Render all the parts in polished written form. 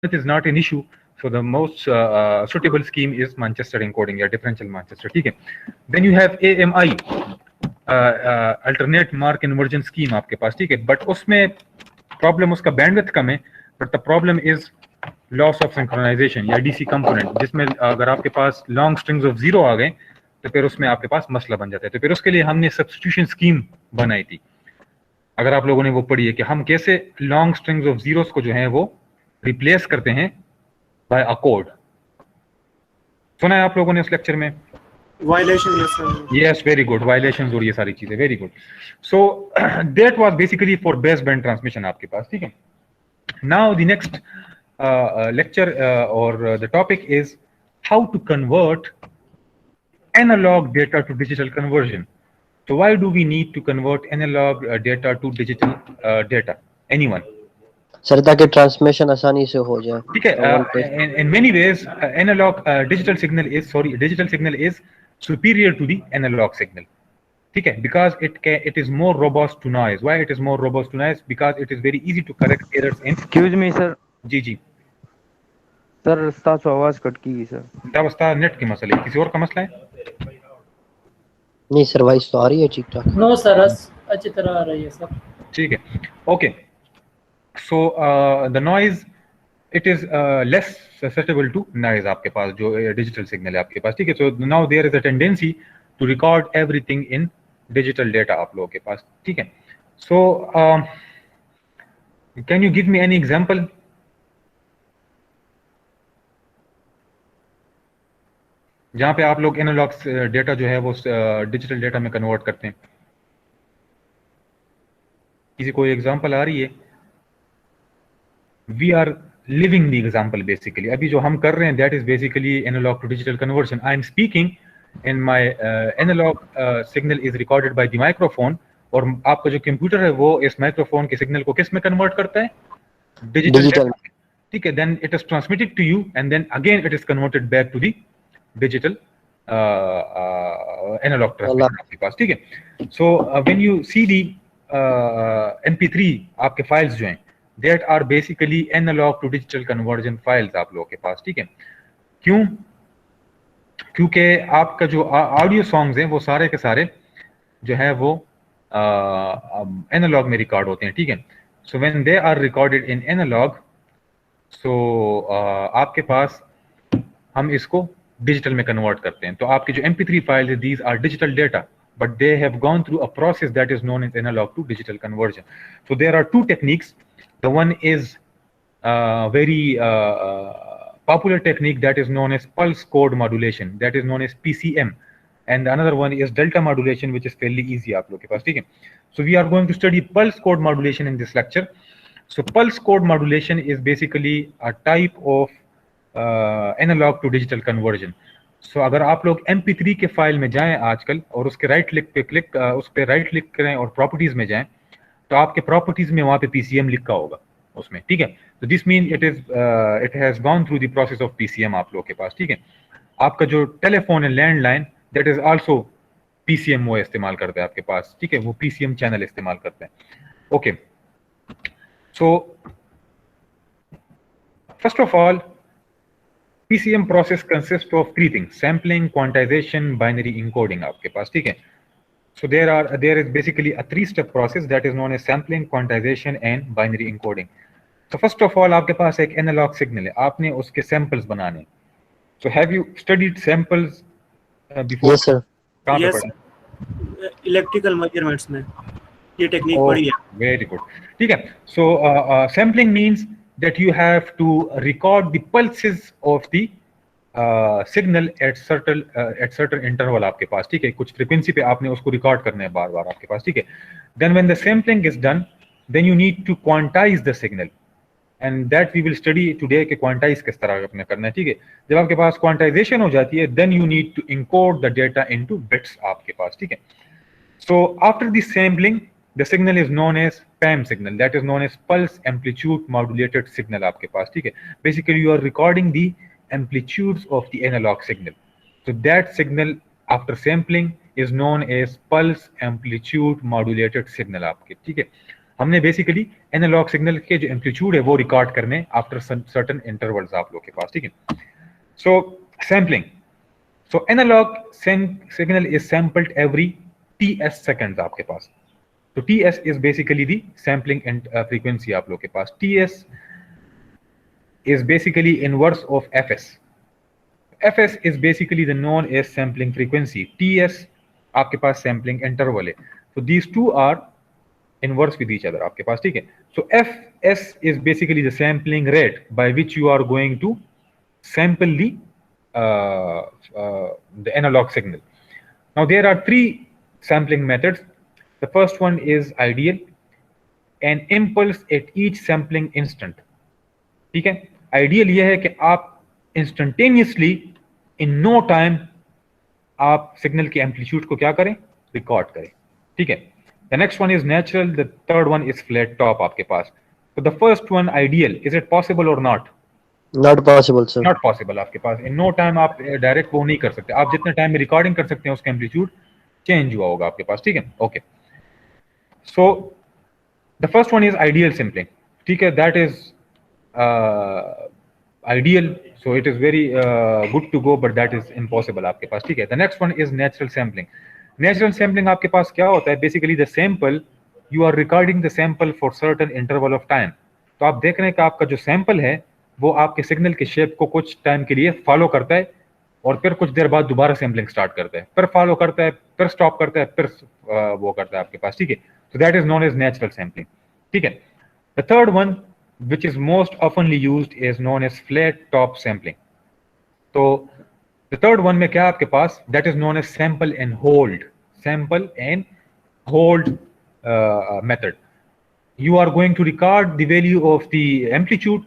bandwidth is not an issue. So the most suitable scheme is Manchester encoding या differential Manchester, ठीक है. Then you have AMI, alternate mark inversion scheme आपके पास, ठीक है. But उसमें प्रॉब्लम उसका बैंडविड्थ कम है, but the problem is loss of synchronization या डीसी कंपोनेंट, जिसमें अगर आपके पास लॉन्ग स्ट्रिंग्स ऑफ जीरो आ गए तो फिर उसमें आपके पास मसला बन जाता है. तो फिर उसके लिए हमने सब्स्टिट्यूशन स्कीम बनाई थी. अगर आप लोगों ने वो पढ़ी है कि हम कैसे लॉन्ग स्ट्रिंग्स ऑफ जीरोस को जो है वो रिप्लेस करते हैं बाय अ कोड. सुना है आप लोगों ने उस लेक्चर में? Violation. Yes, very good. Violations और ये सारी चीजें, very good. So that was basically for base band transmission आपके पास, ठीक है. Now the next lecture or the topic is how to convert analog data to digital conversion. So why do we need to convert analog data to digital data? Anyone? Sir ताकि transmission आसानी से हो जाए. ठीक है. In many ways analog digital signal is superior to the analog signal. ठीक है, because it is more robust to noise. Why it is more robust to noise? Because it is very easy to correct errors in. Excuse me sir. जी जी sir रास्ता से आवाज cut की sir. क्या रास्ता? नेट के मसले, किसी और का मसला है? नहीं सर, वॉइस तो आ रही है ठीक ठाक. नो सर, अच्छी तरह आ रही है सर. ठीक है, okay. So the noise, it is less susceptible to noise आपके पास जो डिजिटल सिग्नल है आपके पास, ठीक है. So now there is a tendency to record everything in digital data आप लोगों के पास, ठीक है. So can you give me any example? जहां पे आप लोग एनालॉग डेटा जो है वो डिजिटल डेटा में कन्वर्ट करते हैं. किसी कोई एग्जांपल आ रही है? We are living the example basically. अभी जो हम कर रहे हैं that is basically analog to digital conversion. I am speaking in my analog signal is recorded by the microphone, और आपका जो कंप्यूटर है वो इस माइक्रोफोन के सिग्नल को किस में कन्वर्ट करता है? डिजिटल. ठीक है. Then it is transmitted to you and then again it is converted back to the digital analog transmission आपके पास, ठीक है. So when you see the MP3 आपके फाइल्स जो हैं that are basically analog to digital conversion files आप लोगों के पास, ठीक है. क्यों? क्योंकि आपका जो ऑडियो सॉन्ग्स हैं वो सारे के सारे जो है वो एनालॉग में रिकॉर्ड होते हैं, ठीक है. So when they are recorded in analog, so आपके पास हम इसको डिजिटल में कन्वर्ट करते हैं. तो आपकी जो MP3 फाइल है, these are digital data, but they have gone through a process that is known as analog to digital conversion. So there are two techniques. The one is very popular technique that is known as pulse code modulation, that is known as PCM, and another one is delta modulation, which is fairly easy आप लोग के पास, ठीक है. So we are going to study pulse code modulation in this lecture. So pulse code modulation is basically a type of analog to digital conversion. So अगर आप लोग MP3 के फाइल में जाएं आजकल और उसके उस पर राइट क्लिक करें और प्रॉपर्टीज में जाएं, तो आपके प्रॉपर्टीज में वहां पे PCM लिखा होगा उसमें, ठीक है. तो this mean it has gone through the process of PCM आप लोग के पास, ठीक है. आपका जो टेलीफोन है landline, that is also PCM वो इस्तेमाल करता है आपके पास, ठीक है. वो PCM चैनल इस्तेमाल करते हैं. Okay, so first of all PCM process consists of three things: sampling, quantization, binary encoding आपके पास, ठीक है. So there is basically a three-step process that is known as sampling, quantization and binary encoding. So first of all आपके पास एक analog signal है, आपने उसके samples बनाने. So have you studied samples before? Yes sir. कहाँ पे Yes. पढ़ा? Electrical measurements में ये टेक्निक पढ़ी है. Very good. ठीक है. So sampling means that you have to record the pulses of the signal at certain interval आपके पास, ठीक है. कुछ frequency पे आपने उसको रिकॉर्ड करना है बार बार आपके पास, ठीक है. Then when the sampling is done, then you need to quantize the signal, and that we will study today कि quantize किस तरह अपने करना है, ठीक है. जब आपके पास quantization हो जाती है, then you need to encode the data into bits आपके पास, ठीक है. So after the sampling, the signal is known as PAM signal, that is known as pulse amplitude modulated signal आपके पास, ठीक है. Basically you are recording the amplitudes of the analog signal. So that signal after sampling is known as pulse amplitude modulated signal आपके, ठीक है. हमने basically analogue signal के जो एम्पलीट्यूड है वो रिकॉर्ड करने आफ्टर सर्टेन इंटरवल्स आप लोग के पास, ठीक है। So sampling, so analog signal is sampled every ts seconds आपके पास। तो ts is basically the sampling frequency आप लोग के पास। ts is basically inverse of fs. fs is basically the known as sampling frequency. ts आपके पास sampling interval है। So these two are inverse with each other आपके पास, ठीक है। So fs is basically the sampling rate by which you are going to sample the analog signal. Now there are three sampling methods. The first one is ideal, an impulse at each sampling instant. ठीक है, ideal ये है कि आप instantaneously in no time आप signal के amplitude को क्या करें, रिकॉर्ड करें, ठीक है। The next one is natural, the third one is flat top आपके पास। तो the first one ideal, is it possible और not? Not possible sir. Not possible आपके पास, इन नो टाइम आप डायरेक्ट वो नहीं कर सकते। आप जितने टाइम में रिकॉर्डिंग कर सकते हैं उसका एम्पलीट्यूड चेंज हुआ होगा आपके पास, ठीक है। Okay, so the first one is ideal sampling, ठीक है, that is ideal, so it is very good to go, but that is impossible आपके पास, ठीक है। The next one is natural sampling. Natural sampling आपके पास क्या होता है, basically the sample, you are recording the sample for certain interval of time. तो आप देख रहे हैं कि आपका जो सैंपल है वो आपके सिग्नल के शेप को कुछ टाइम के लिए फॉलो करता है और फिर कुछ देर बाद दोबारा सैम्पलिंग स्टार्ट करता है, फिर फॉलो करता है, फिर स्टॉप करता है, फिर वो करता है आपके पास, ठीक है। So that is known as natural sampling, ठीक है। The third one, which is most oftenly used, is known as flat top sampling. तो the third one में क्या आपके पास, that is known as sample and hold method. You are going to record the value of the amplitude.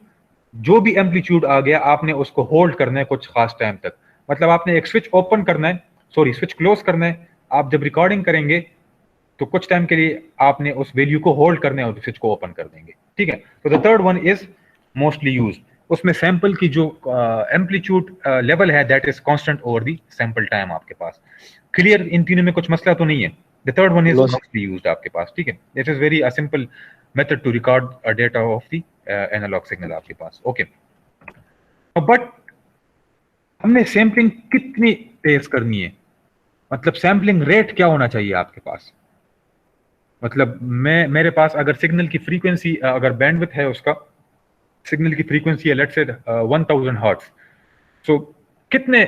जो भी amplitude आ गया आपने उसको hold करना है कुछ खास टाइम तक। मतलब आपने एक स्विच ओपन करना है, सॉरी स्विच क्लोज करना है। आप जब रिकॉर्डिंग करेंगे तो कुछ टाइम के लिए आपने उस वैल्यू को होल्ड करना है और स्विच को ओपन कर देंगे, ठीक है। तो the third one is mostly used, उसमें सैंपल की जो एम्पलीट्यूड लेवल है that is constant over the sample time आपके पास। क्लियर, इन तीनों में कुछ मसला तो नहीं है। The third one is mostly used आपके पास, ठीक है। This is very simple method to record a data of the analog signal आपके पास, ओके। बट हमने सैंपलिंग कितनी तेज करनी है, मतलब सैंपलिंग रेट क्या होना चाहिए आपके पास। मतलब मेरे पास अगर सिग्नल की फ्रीक्वेंसी, अगर बैंडविड्थ है उसका, सिग्नल की फ्रीक्वेंसी है लेट्स से 1000 हर्ट्ज, सो कितने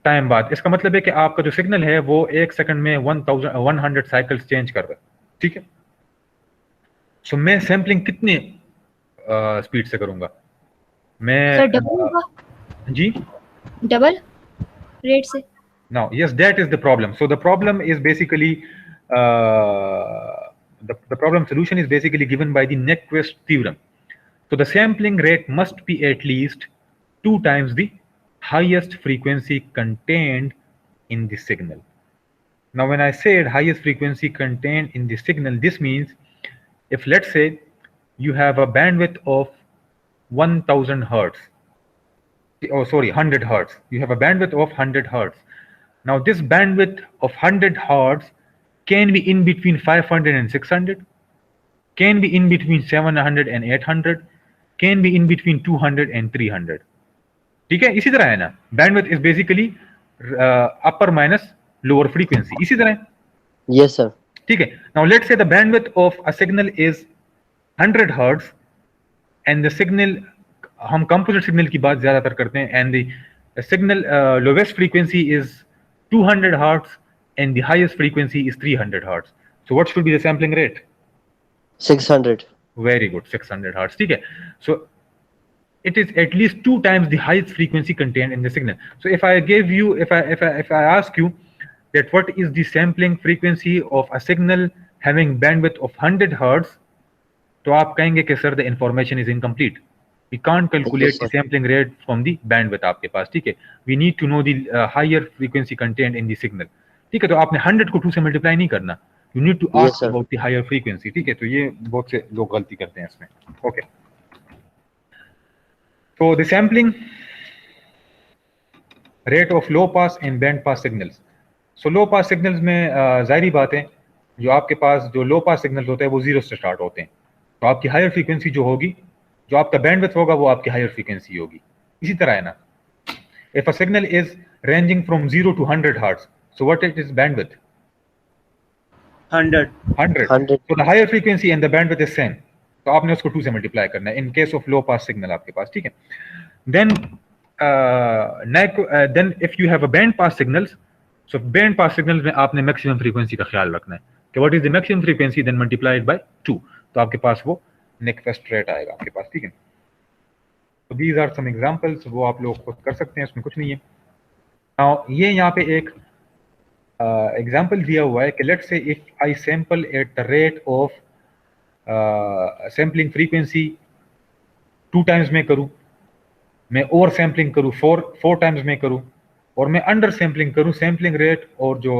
टाइम बाद, इसका मतलब है कि आपका जो सिग्नल है वो एक सेकंड में 1100 साइकिल्स चेंज कर रहा है, ठीक है। सो मैं सैंपलिंग कितने स्पीड से करूंगा मैं? सर डबल होगा? जी, डबल रेट से? now yes, that is the problem. So the problem is basically the problem solution is basically given by the Nyquist theorem. So the sampling rate must be at least 2 times the highest frequency contained in the signal. Now when I said highest frequency contained in the signal, this means if let's say you have a bandwidth of 1000 hertz, oh sorry 100 hertz, you have a bandwidth of 100 hertz. Now this bandwidth of 100 hertz can be in between 500 and 600, can be in between 700 and 800, can be in between 200 and 300, ठीक है। इसी तरह है ना, bandwidth is basically upper minus lower frequency, इसी तरह। Yes sir. ठीक है। Now let's say the bandwidth of a signal is 100 hertz and the signal, हम composite signal की बात ज्यादातर करते हैं, and the signal lowest frequency is 200 hertz and the highest frequency is 300 hertz. So what should be the sampling rate? 600. Very good, 600 hertz, ठीक है। So it is at least 2 times the highest frequency contained in the signal. So if I give you, if I ask you that what is the sampling frequency of a signal having bandwidth of 100 hertz, तो आप कहेंगे कि sir the information is incomplete. We can't calculate the sampling rate from the bandwidth आपके पास, ठीक है। We need to know the higher frequency contained in the signal, ठीक है। तो आपने 100 को 2 से मल्टीप्लाई नहीं करना, you need to ask about the higher frequency, ठीक है। तो ये बहुत से लोग गलती करते हैं इसमें, okay. So the sampling rate of low pass and band pass signals. So low pass signals में जाहिर बात है जो आपके पास जो low pass signals होते हैं वो 0 से स्टार्ट होते हैं, तो आपकी हायर फ्रीक्वेंसी जो होगी, जो आपका बैंडविड्थ होगा, वो आपकी हायर फ्रीक्वेंसी होगी। इसी तरह है ना, if a signal is ranging from 0 to 100 hertz, so what it is bandwidth? 100. 100. 100 So the higher frequency and the bandwidth is same. तो आपने उसको 2 से मल्टीप्लाई करना है in case of low pass signal आपके पास, ठीक है। Then then if you have a band pass signals, so band pass signals में आपने मैक्सिमम फ्रीक्वेंसी का ख्याल रखना है कि what is the maximum frequency, then multiplied by 2, तो आपके पास वो नेक्वेस्ट रेट आएगा आपके पास, ठीक है। तो दीज आर सम एग्जांपल्स, वो आप लोग खुद कर सकते हैं, उसमें कुछ नहीं है। नाउ ये यहाँ पे एक एग्जांपल दिया हुआ है कि let's say if I sample at the rate of sampling frequency 2 times में करूं, मैं ओवर सैम्पलिंग करूं 4 टाइम्स में करूं, और मैं अंडर सैम्पलिंग करूं, सैम्पलिंग रेट और जो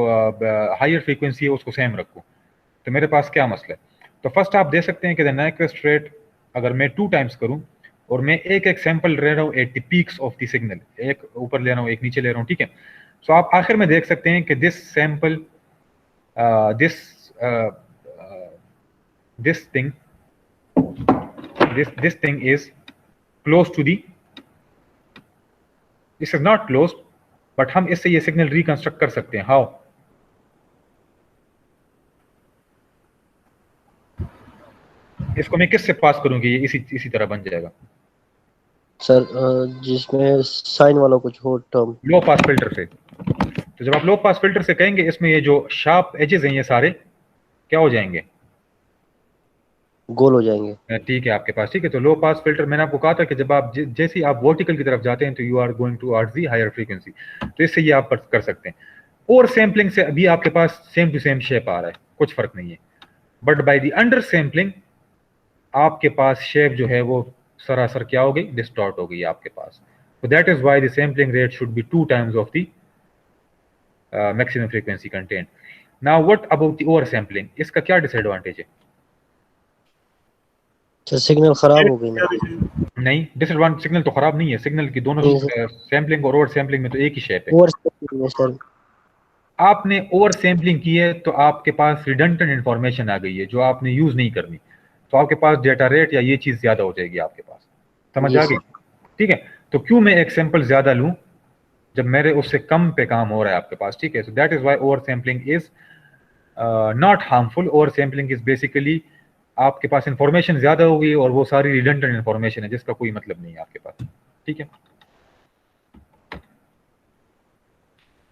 हायर फ्रीक्वेंसी है उसको सेम रखूं, तो मेरे पास क्या मसला है। तो फर्स्ट आप दे सकते हैं कि द नाइक्वेस्ट रेट अगर मैं 2 टाइम्स करूं और मैं एक एक सैंपल ले रहा हूं at the peaks of the signal, एक ऊपर ले रहा हूं एक नीचे ले रहा हूं, ठीक है। सो आप आखिर में देख सकते हैं कि this sample this uh, uh, this thing this thing is close to the, this is not close, but हम इससे ये सिग्नल रिकंस्ट्रक्ट कर सकते हैं। हाउ? इसको मैं किससे पास करूंगी, ये इसी तरह बन जाएगा। सर जिसमें साइन वाला कुछ हो टर्म। लो पास फिल्टर से। तो जब आप लो पास फिल्टर से कहेंगे, इसमें ये जो शार्प एजेस हैं ये सारे क्या हो जाएंगे, गोल हो जाएंगे। ठीक है आपके पास, ठीक है। तो लो पास फिल्टर मैंने आपको कहा था कि जब आप जैसे ही आप वर्टिकल की तरफ जाते हैं तो you are going to art the higher frequency, तो इससे ये आप कर सकते हैं। और सैम्पलिंग से अभी आपके पास सेम टू सेम शेप आ रहा है, कुछ फर्क नहीं है, but by the under sampling आपके पास शेप जो है वो सरासर क्या हो गई, डिस्टॉर्ट हो गई आपके पास। तो that is why the sampling rate should be 2 times of the maximum frequency content. Now what about the over sampling, इसका क्या डिसएडवांटेज है? तो सिग्नल खराब हो गई ना। नहीं, डिसएडवांटेज सिग्नल तो खराब नहीं है, सिग्नल की दोनों सैम्पलिंग और ओवर सैम्पलिंग में तो एक ही शेप है। ओवर सर आपने ओवर सैम्पलिंग की है तो आपके पास रिडंडेंट इंफॉर्मेशन आ गई है जो आपने यूज नहीं करनी, तो आपके पास डेटा रेट या ये चीज ज्यादा हो जाएगी आपके पास, समझ आ गई, ठीक है। तो क्यों मैं एक सैंपल ज्यादा लूं जब मेरे उससे कम पे काम हो रहा है आपके पास, ठीक है। So that is why over sampling is not harmful. Over sampling is basically आपके पास इंफॉर्मेशन ज्यादा होगी और वो सारी रिडंडेंट इंफॉर्मेशन है जिसका कोई मतलब नहीं है आपके पास, ठीक है।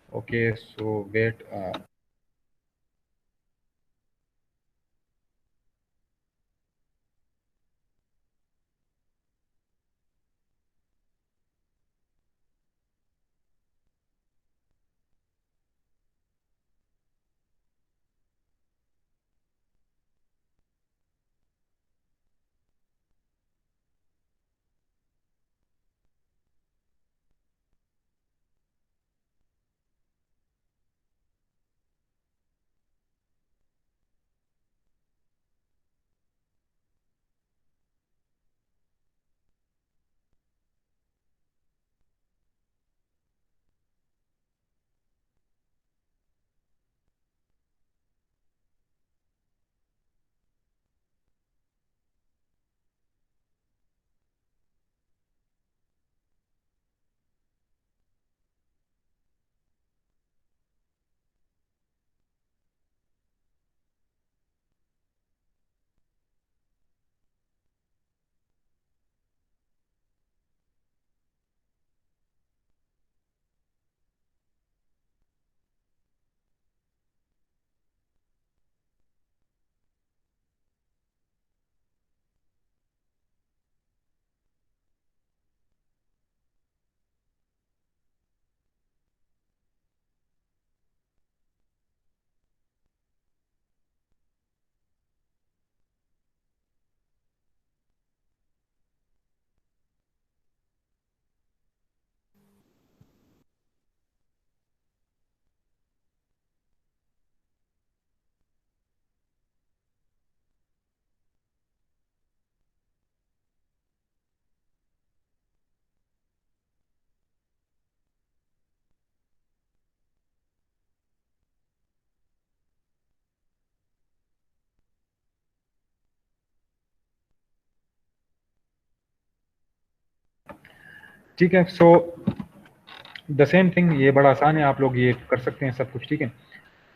ओके, सो वेट, ठीक है। सो द सेम थिंग, ये बड़ा आसान है, आप लोग ये कर सकते हैं सब कुछ, ठीक है।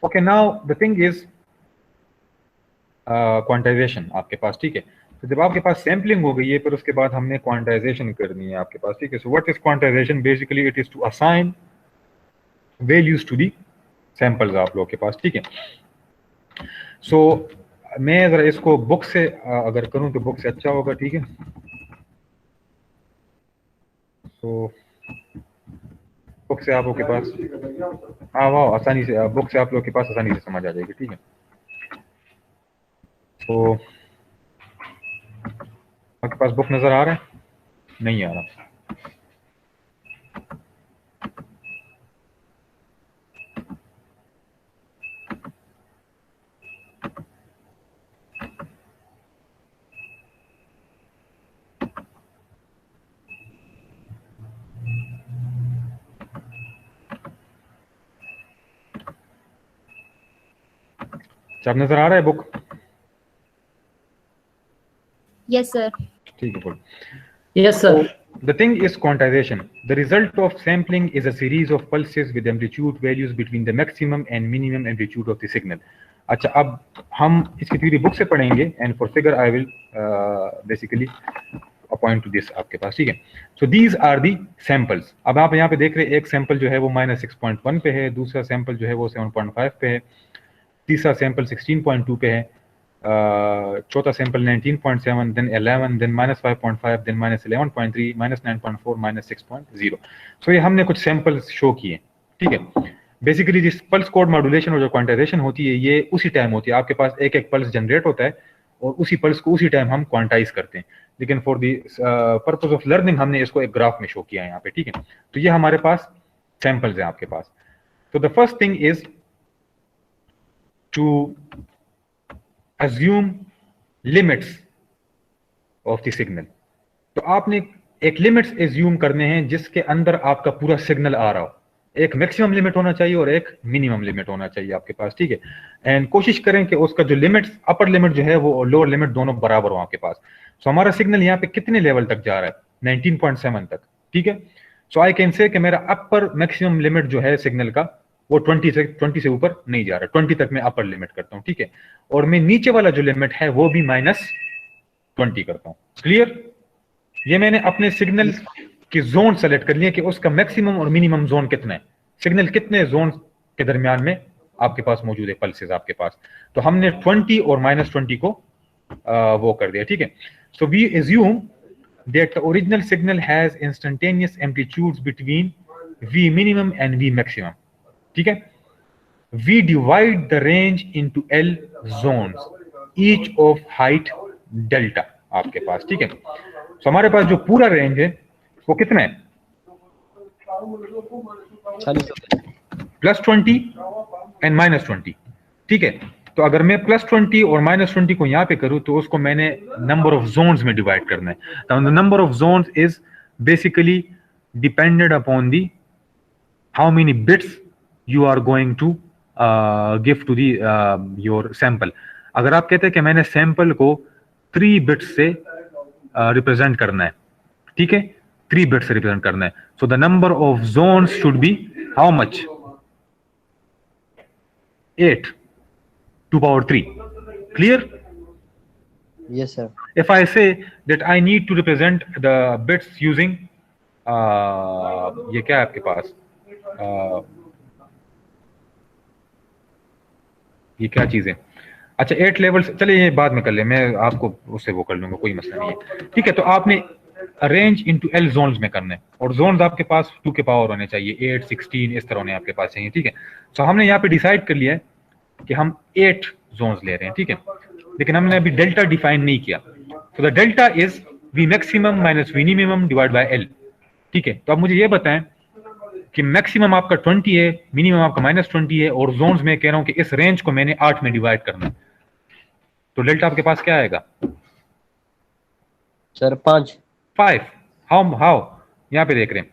Okay, now the thing is quantization आपके पास, ठीक है। तो जब आपके पास सैम्पलिंग हो गई है, फिर उसके बाद हमने क्वांटाइजेशन करनी है आपके पास, ठीक है। So what is quantization? Basically it is to assign values to the samples आप लोगों के पास, ठीक है। सो मैं जरा इसको बुक से अगर करूं तो बुक से अच्छा होगा, ठीक है। तो बुक से आप लोगों के पास, हाँ वाह, आसानी से बुक से आप लोगों के पास आसानी से समझ आ जाएगी, ठीक है। तो आपके पास बुक नजर आ रहा है? नहीं आ रहा? सब नजर आ रहा है बुक? Yes, sir. ठीक है, good. Yes, sir. The thing is quantization. The result of sampling is a series of pulses with amplitude values between the maximum and minimum amplitude of the signal. अच्छा, अब हम इसकी theory book से पढ़ेंगे and for figure I will basically appoint to this आपके पास, ठीक है। So these are the samples. अब आप यहाँ पे देख रहे हैं एक सैंपल जो है वो -6.1 पे है, दूसरा सैंपल जो है वो 7.5 पे है, तीसरा सैंपल 16.2 पे है, चौथा सैंपल 19.7, देन 11, देन -5.5, देन -11.3, -9.4, -6.0। सो ये हमने कुछ सैंपल्स शो किए, ठीक है। बेसिकली जिस पल्स कोड मॉड्यूलेशन और जो क्वांटाइजेशन होती है ये उसी टाइम होती है, आपके पास एक एक पल्स जनरेट होता है और उसी पल्स को उसी टाइम हम क्वांटाइज करते हैं। लेकिन for the purpose of learning हमने इसको एक ग्राफ में शो किया है यहाँ पे, ठीक है। तो ये हमारे पास सैंपल्स हैं आपके पास। तो the first thing is to assume limits of the signal। तो आपने एक लिमिट्स एज्यूम करने हैं जिसके अंदर आपका पूरा सिग्नल आ रहा हो। एक मैक्सिमम लिमिट होना चाहिए और एक मिनिमम लिमिट होना चाहिए आपके पास, ठीक है। एंड कोशिश करें कि उसका जो लिमिट्स, अपर लिमिट जो है वो लोअर लिमिट दोनों बराबर हो आपके पास। सो हमारा सिग्नल यहाँ पे कितने लेवल तक जा रहा है? 19.7 तक, ठीक है। सो आई कैन से कि मेरा अपर मैक्सिमम लिमिट जो है सिग्नल का वो 20 से ऊपर नहीं जा रहा, 20 तक मैं अपर लिमिट करता हूं, ठीक है। और मैं नीचे वाला जो लिमिट है वो भी -20 करता हूं। क्लियर? ये मैंने अपने सिग्नल की जोन सेलेक्ट कर लिया कि उसका मैक्सिमम और मिनिमम जोन कितना है, सिग्नल कितने जोन के दरमियान में आपके पास मौजूद है पल्सेस आपके पास। तो हमने 20 और -20 को वो कर दिया, ठीक है। So we assume that the original signal has instantaneous amplitudes between V minimum and V maximum, ठीक है। We divide the range into L zones, each of height delta आपके पास, ठीक है। तो हमारे पास जो पूरा रेंज है वो कितना है? +20 एंड -20, ठीक है। तो अगर मैं +20 और -20 को यहाँ पे करूँ तो उसको मैंने नंबर ऑफ जोन्स में डिवाइड करना है। तो number of Jones is basically depended upon the how many bits you are going to give to the your sample। अगर आप कहते हैं कि मैंने सैंपल को 3 बिट्स से रिप्रेजेंट करना है, ठीक है, 3 बिट्स से रिप्रेजेंट करना है। So the number of Jones should be how much? 8 to power 3। Clear? Yes, sir. If I say that I need to represent the bits using ये क्या है आपके पास, ये क्या चीज है? अच्छा, 8 लेवल्स, चलिए ये बाद में कर ले, मैं आपको उससे वो कर लूंगा, कोई मसला नहीं है, ठीक है। तो आपने अरेंज इनटू L जोन्स में करना है और जोन्स आपके पास 2 के पावर होने चाहिए, 8, 16 इस तरह होने आपके पास चाहिए, ठीक है। तो हमने यहाँ पे डिसाइड कर लिया है कि हम 8 जोन्स ले रहे हैं, ठीक है। लेकिन हमने अभी डेल्टा डिफाइन नहीं किया। तो the delta is V maximum minus V minimum divide by L, ठीक है। तो अब मुझे ये बताएं कि मैक्सिमम आपका 20 है, मिनिमम आपका -20 है और जोन्स में कह रहा हूं कि इस रेंज को मैंने 8 में डिवाइड करना है। तो डेल्टा आपके पास क्या आएगा? सर 5 हाउ यहाँ पे देख रहे हैं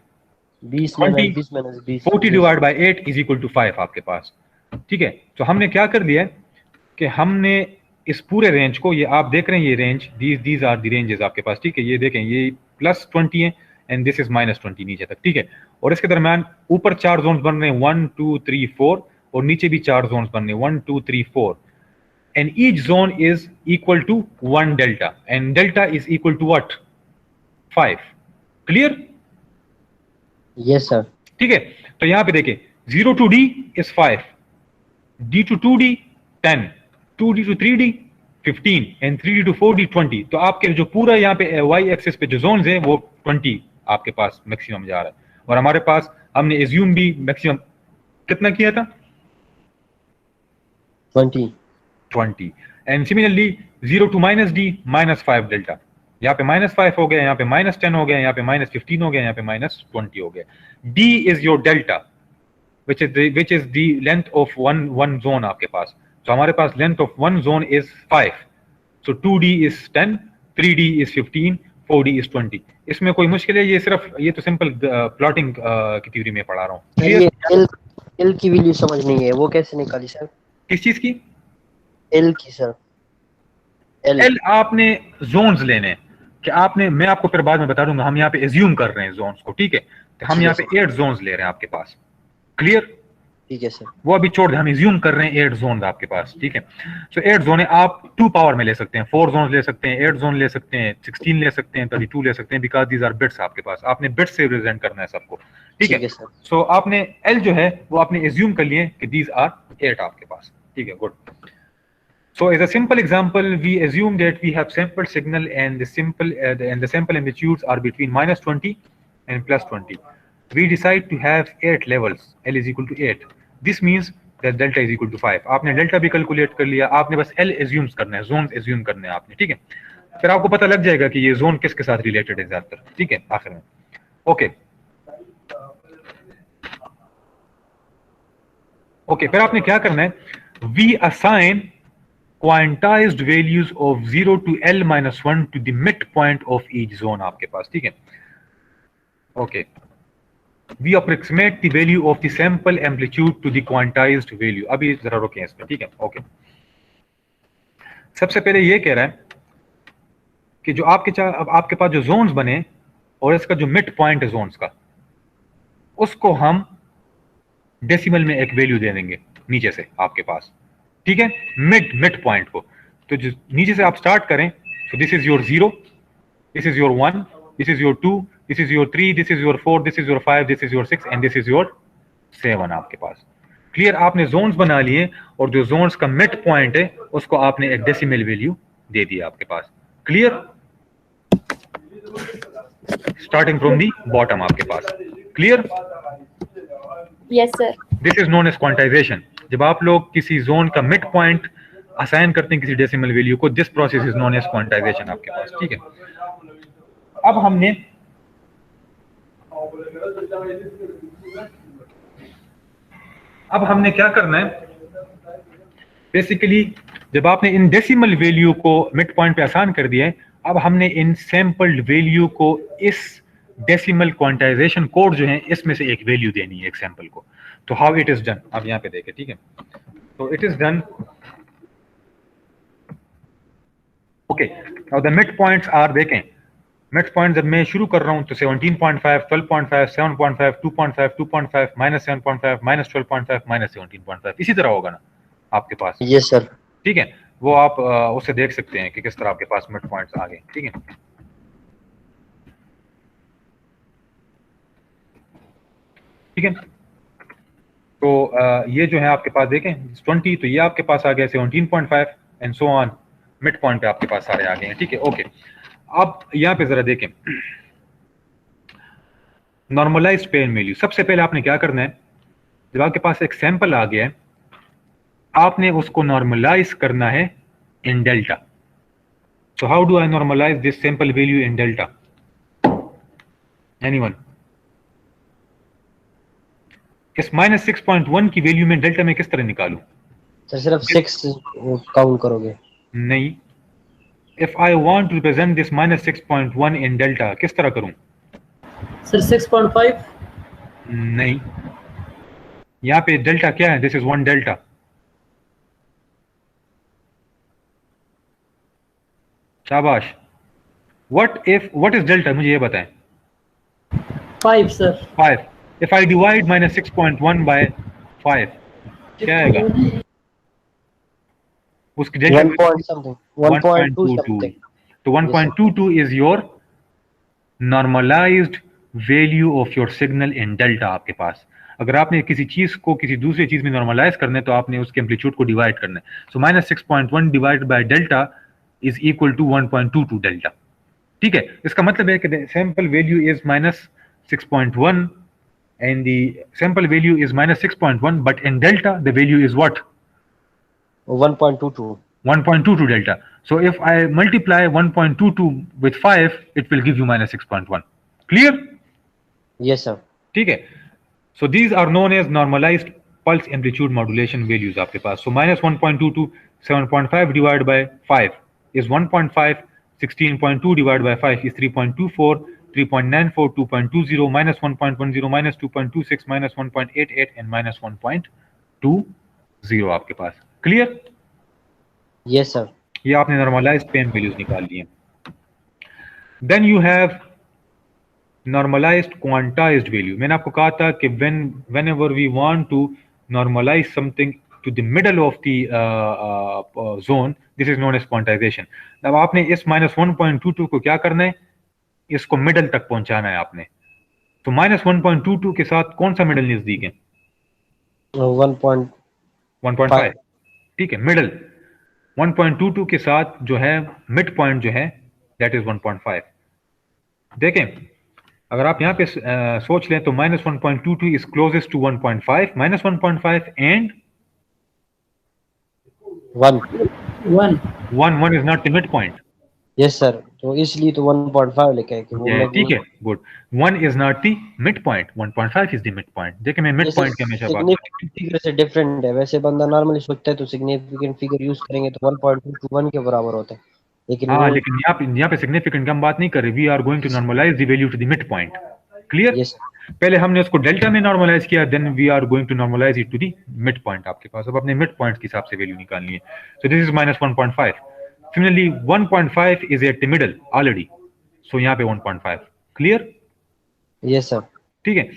20 -20 40 divide by 8 is equal to 5 आपके पास, ठीक है। तो हमने क्या कर दिया कि हमने इस पूरे रेंज को, ये आप देख रहे हैं ये range, these are the ranges आपके पास, ठीक है। ये देखें, ये +20 है, एंड दिस इज -20 नीचे तक, ठीक है। और इसके दरमियान ऊपर 4 जोन्स बन रहे हैं 1 2 3 4, और नीचे भी 4 जोन्स बन रहे हैं 1 2 3 4, and each zone is equal to 1 delta, and delta is equal to what? 5. Clear? Yes, sir. ठीक है। तो यहां पे देखें 0 to D is 5, D to 2D 10, 2D to 3D 15, and 3D to 4D 20। तो आपके जो पूरा यहाँ पे y एक्सिस पे जो जोन्स हैं वो 20 आपके पास मैक्सिमम जा रहा है, और हमारे पास हमने एज्यूम भी मैक्सिमम कितना किया था? 20. 20। And similarly 0 to -D -5 delta, यहाँ पे -5 हो गया, यहाँ पे -10 हो गया, यहाँ पे -15 हो गया, यहाँ पे -20 हो गया। D is your delta which is the length of one zone आपके पास। तो हमारे पास length of one zone is 5, so 2D is 10, 3D is 15, 4D is 20। इसमें कोई मुश्किल है? ये तो सिंपल प्लॉटिंग की थ्योरी में पढ़ा रहा हूँ। ये L की वैल्यू समझ नहीं है, वो कैसे निकाली सर? किस चीज की? L की सर। L आपने जोन्स लेने हैं कि आपने, मैं आपको फिर बाद में बता दूंगा, हम यहाँ पे एज्यूम कर रहे हैं जोन्स को, ठीक है। तो हम यहाँ पे 8 जोन्स ले रहे हैं आपके पास। क्लियर? ठीक है सर। वो अभी छोड़ दे, हम एज्यूम कर रहे हैं 8 जोन आपके पास, ठीक है। सो 8 जोन है, आप 2 पावर में ले सकते हैं, 4 जोन ले सकते हैं, 8 जोन ले सकते हैं, 16 ले सकते हैं, 32 ले सकते हैं, बिकॉज दीज आर बिट्स आपके पास। आपने बिट्स से रिप्रेजेंट करना है सबको, ठीक है सर। सो आपने एल जो है वो आपने एज्यूम कर लिए कि दीज आर 8 आपके पास, ठीक है, good. So as a simple example, we assume that we have sample signal and the sample amplitudes are between -20 and +20. We decide to have 8 levels, L is equal to 8. This means that delta is equal to 5. आपने delta भी calculate कर लिया, आपने बस L assumes करना है, zone assume करने हैं आपने, ठीक है। फिर आपको पता लग जाएगा कि ये जोन किसके साथ रिलेटेड है ज्यादातर, ठीक है, आखिर में। ओके ओके, फिर आपने क्या करना है? We assign quantized values of 0 to L-1 to the midpoint of each zone आपके पास, ठीक है। Okay, we approximate the value of the sample amplitude to the quantized value। अभी जरा रुकें इसमें, ठीक है। ओके, सबसे पहले ये कह रहा है कि जो आपके पास जो जोन्स बने और इसका जो मिड पॉइंट है जोन्स का, उसको हम डेसिमल में एक वैल्यू दे देंगे नीचे से आपके पास, ठीक है, मिड पॉइंट को। तो जो नीचे से आप स्टार्ट करें, सो this is your 0, this is your 1, this is your 2, this is your 3, this is your 4, this is your 5, this is your 6 and this is your 7 आपके पास। क्लियर? आपने जोन्स बना लिए और जो जोन्स का मिड पॉइंट है उसको आपने एक डेसिमल वैल्यू दे दी आपके पास। Clear? Starting from the bottom आपके पास। Clear? Yes sir. This is known as quantization. जब आप लोग किसी जोन का मिड पॉइंट असाइन करते हैं किसी डेसिमल वैल्यू को, this process is known as quantization आपके पास, ठीक है। अब हमने क्या करना है? बेसिकली जब आपने इन डेसिमल वैल्यू को मिड पॉइंट पे आसान कर दिया है, अब हमने इन सैंपल्ड वैल्यू को इस डेसिमल क्वांटाइजेशन कोड जो है इसमें से एक वैल्यू देनी है एक सैंपल को। तो हाउ इट इज डन, अब यहां पे देखें, ठीक है। तो it is done, okay. Now the mid points are, देखें मिड पॉइंट जब मैं शुरू कर रहा हूं तो 17.5, 12.5, 7.5, 2.5, 2.5, -7.5, -12.5, -17.5, इसी तरह होगा ना आपके पास? Yes sir. ठीक है, वो आप उससे देख सकते हैं कि किस तरह आपके पास मिड पॉइंट्स आ गए, ठीक है। ठीक है, तो ये जो है आपके पास देखें 20, तो ये आपके पास आ गया 17.5 and so on, mid point पे आपके पास सारे आ गए हैं, ठीक है। ओके, अब यहाँ पे जरा देखें नॉर्मलाइज्ड पेन वैल्यू। सबसे पहले आपने क्या करना है, जब आपके पास एक सैंपल आ गया है आपने उसको नॉर्मलाइज करना है in delta. So how do I normalize this sample value in delta? Anyone? इस -6.1 की वैल्यू में डेल्टा में किस तरह निकालूं? सर सिर्फ 6 काउंट करोगे? नहीं, if I want to represent this -6.1 in delta किस तरह करूं? सर 6.5? नहीं, यहाँ पे डेल्टा क्या है? This is 1 delta. शाबाश। व्हाट इज डेल्टा, मुझे ये बताएं। 5 sir. 5. If I divide minus 6.1 by 5, क्या आएगा? उसकी डेल्टा 1 point something, 1.2 something. तो 1.22 is your normalized value of your signal in delta आपके पास. अगर आपने किसी चीज को किसी दूसरी चीज में नॉर्मलाइज करना है तो आपने उसके एम्पलीट्यूड को डिवाइड करना है. So minus 6.1 divide by delta is equal to 1.22 delta. ठीक है, इसका मतलब है कि sample value is minus 6.1 and the sample value is minus 6.1, but in delta the value is what? 1.22. 1.22 delta. So if I multiply 1.22 with 5, it will give you minus 6.1. Clear? Yes sir. ठीक है. So these are known as normalized pulse amplitude modulation values आपके पास. So minus 1.22, 7.5 divided by 5 is 1.5, 16.2 divided by 5 is 3.24, 3.94, 2.20, minus 1.10, minus 2.26, minus 1.88 and minus 1.20 आपके पास. Clear? Yes sir. ये आपने normalized PAM values निकाल लिए. Then you have normalized quantized value. मैंने आपको कहा था कि whenever we want to normalize something to the middle of the zone, this is known as quantization. अब आपने इस minus 1.22 को क्या करना है? इसको मिडल तक पहुंचाना है आपने. तो माइनस 1.22 के साथ कौन सा मिडल नजदीक है? 1.5. ठीक है, मिडल 1.22 के साथ जो है मिड पॉइंट जो है दैट इज 1.5. देखें, अगर आप यहाँ पे सोच लें तो minus 1.22 is closest to 1.5, minus 1.5 and 1 is not the mid point. Yes sir, तो इसलिए तो 1.5 लिखा है कि वो ठीक है, good. 1 is not the mid point, 1.5 is the mid point. देखिए मैं मिड पॉइंट की हमेशा बात करता हूं. फिगर से डिफरेंट है. वैसे बंदा नॉर्मली सोचता है तो सिग्निफिकेंट फिगर यूज करेंगे तो 1.2 to 1 के बराबर होता है, लेकिन लेकिन यहाँ पे सिग्निफिकेंट हम बात नहीं कर रहे. We are going to normalize the value to the mid point. Clear? Yes. पहले हमने उसको डेल्टा में नॉर्मलाइज किया, then we are going to normalize it to the mid point आपके पास. अब अपने मिड पॉइंट के हिसाब से वैल्यू निकालनी है. So this is minus 1.5. Similarly 1.5 is at the middle already, so यहाँ पे 1.5. क्लियर? Yes sir. ठीक है.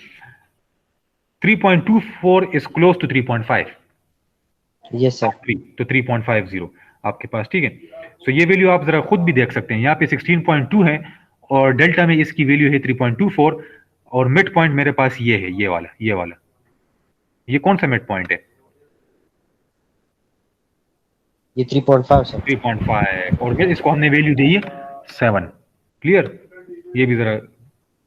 3.24 is close to 3.5. Yes sir. तो 3.50 आपके पास. ठीक है, सो ये वैल्यू आप जरा खुद भी देख सकते हैं. यहाँ पे 16.2 है और डेल्टा में इसकी वैल्यू है 3.24 और मिड पॉइंट मेरे पास ये है, ये वाला. ये कौन सा मिड पॉइंट है? ये 3.5 सर. 3.5 और इसको हमने वैल्यू दी है 7. क्लियर? ये भी जरा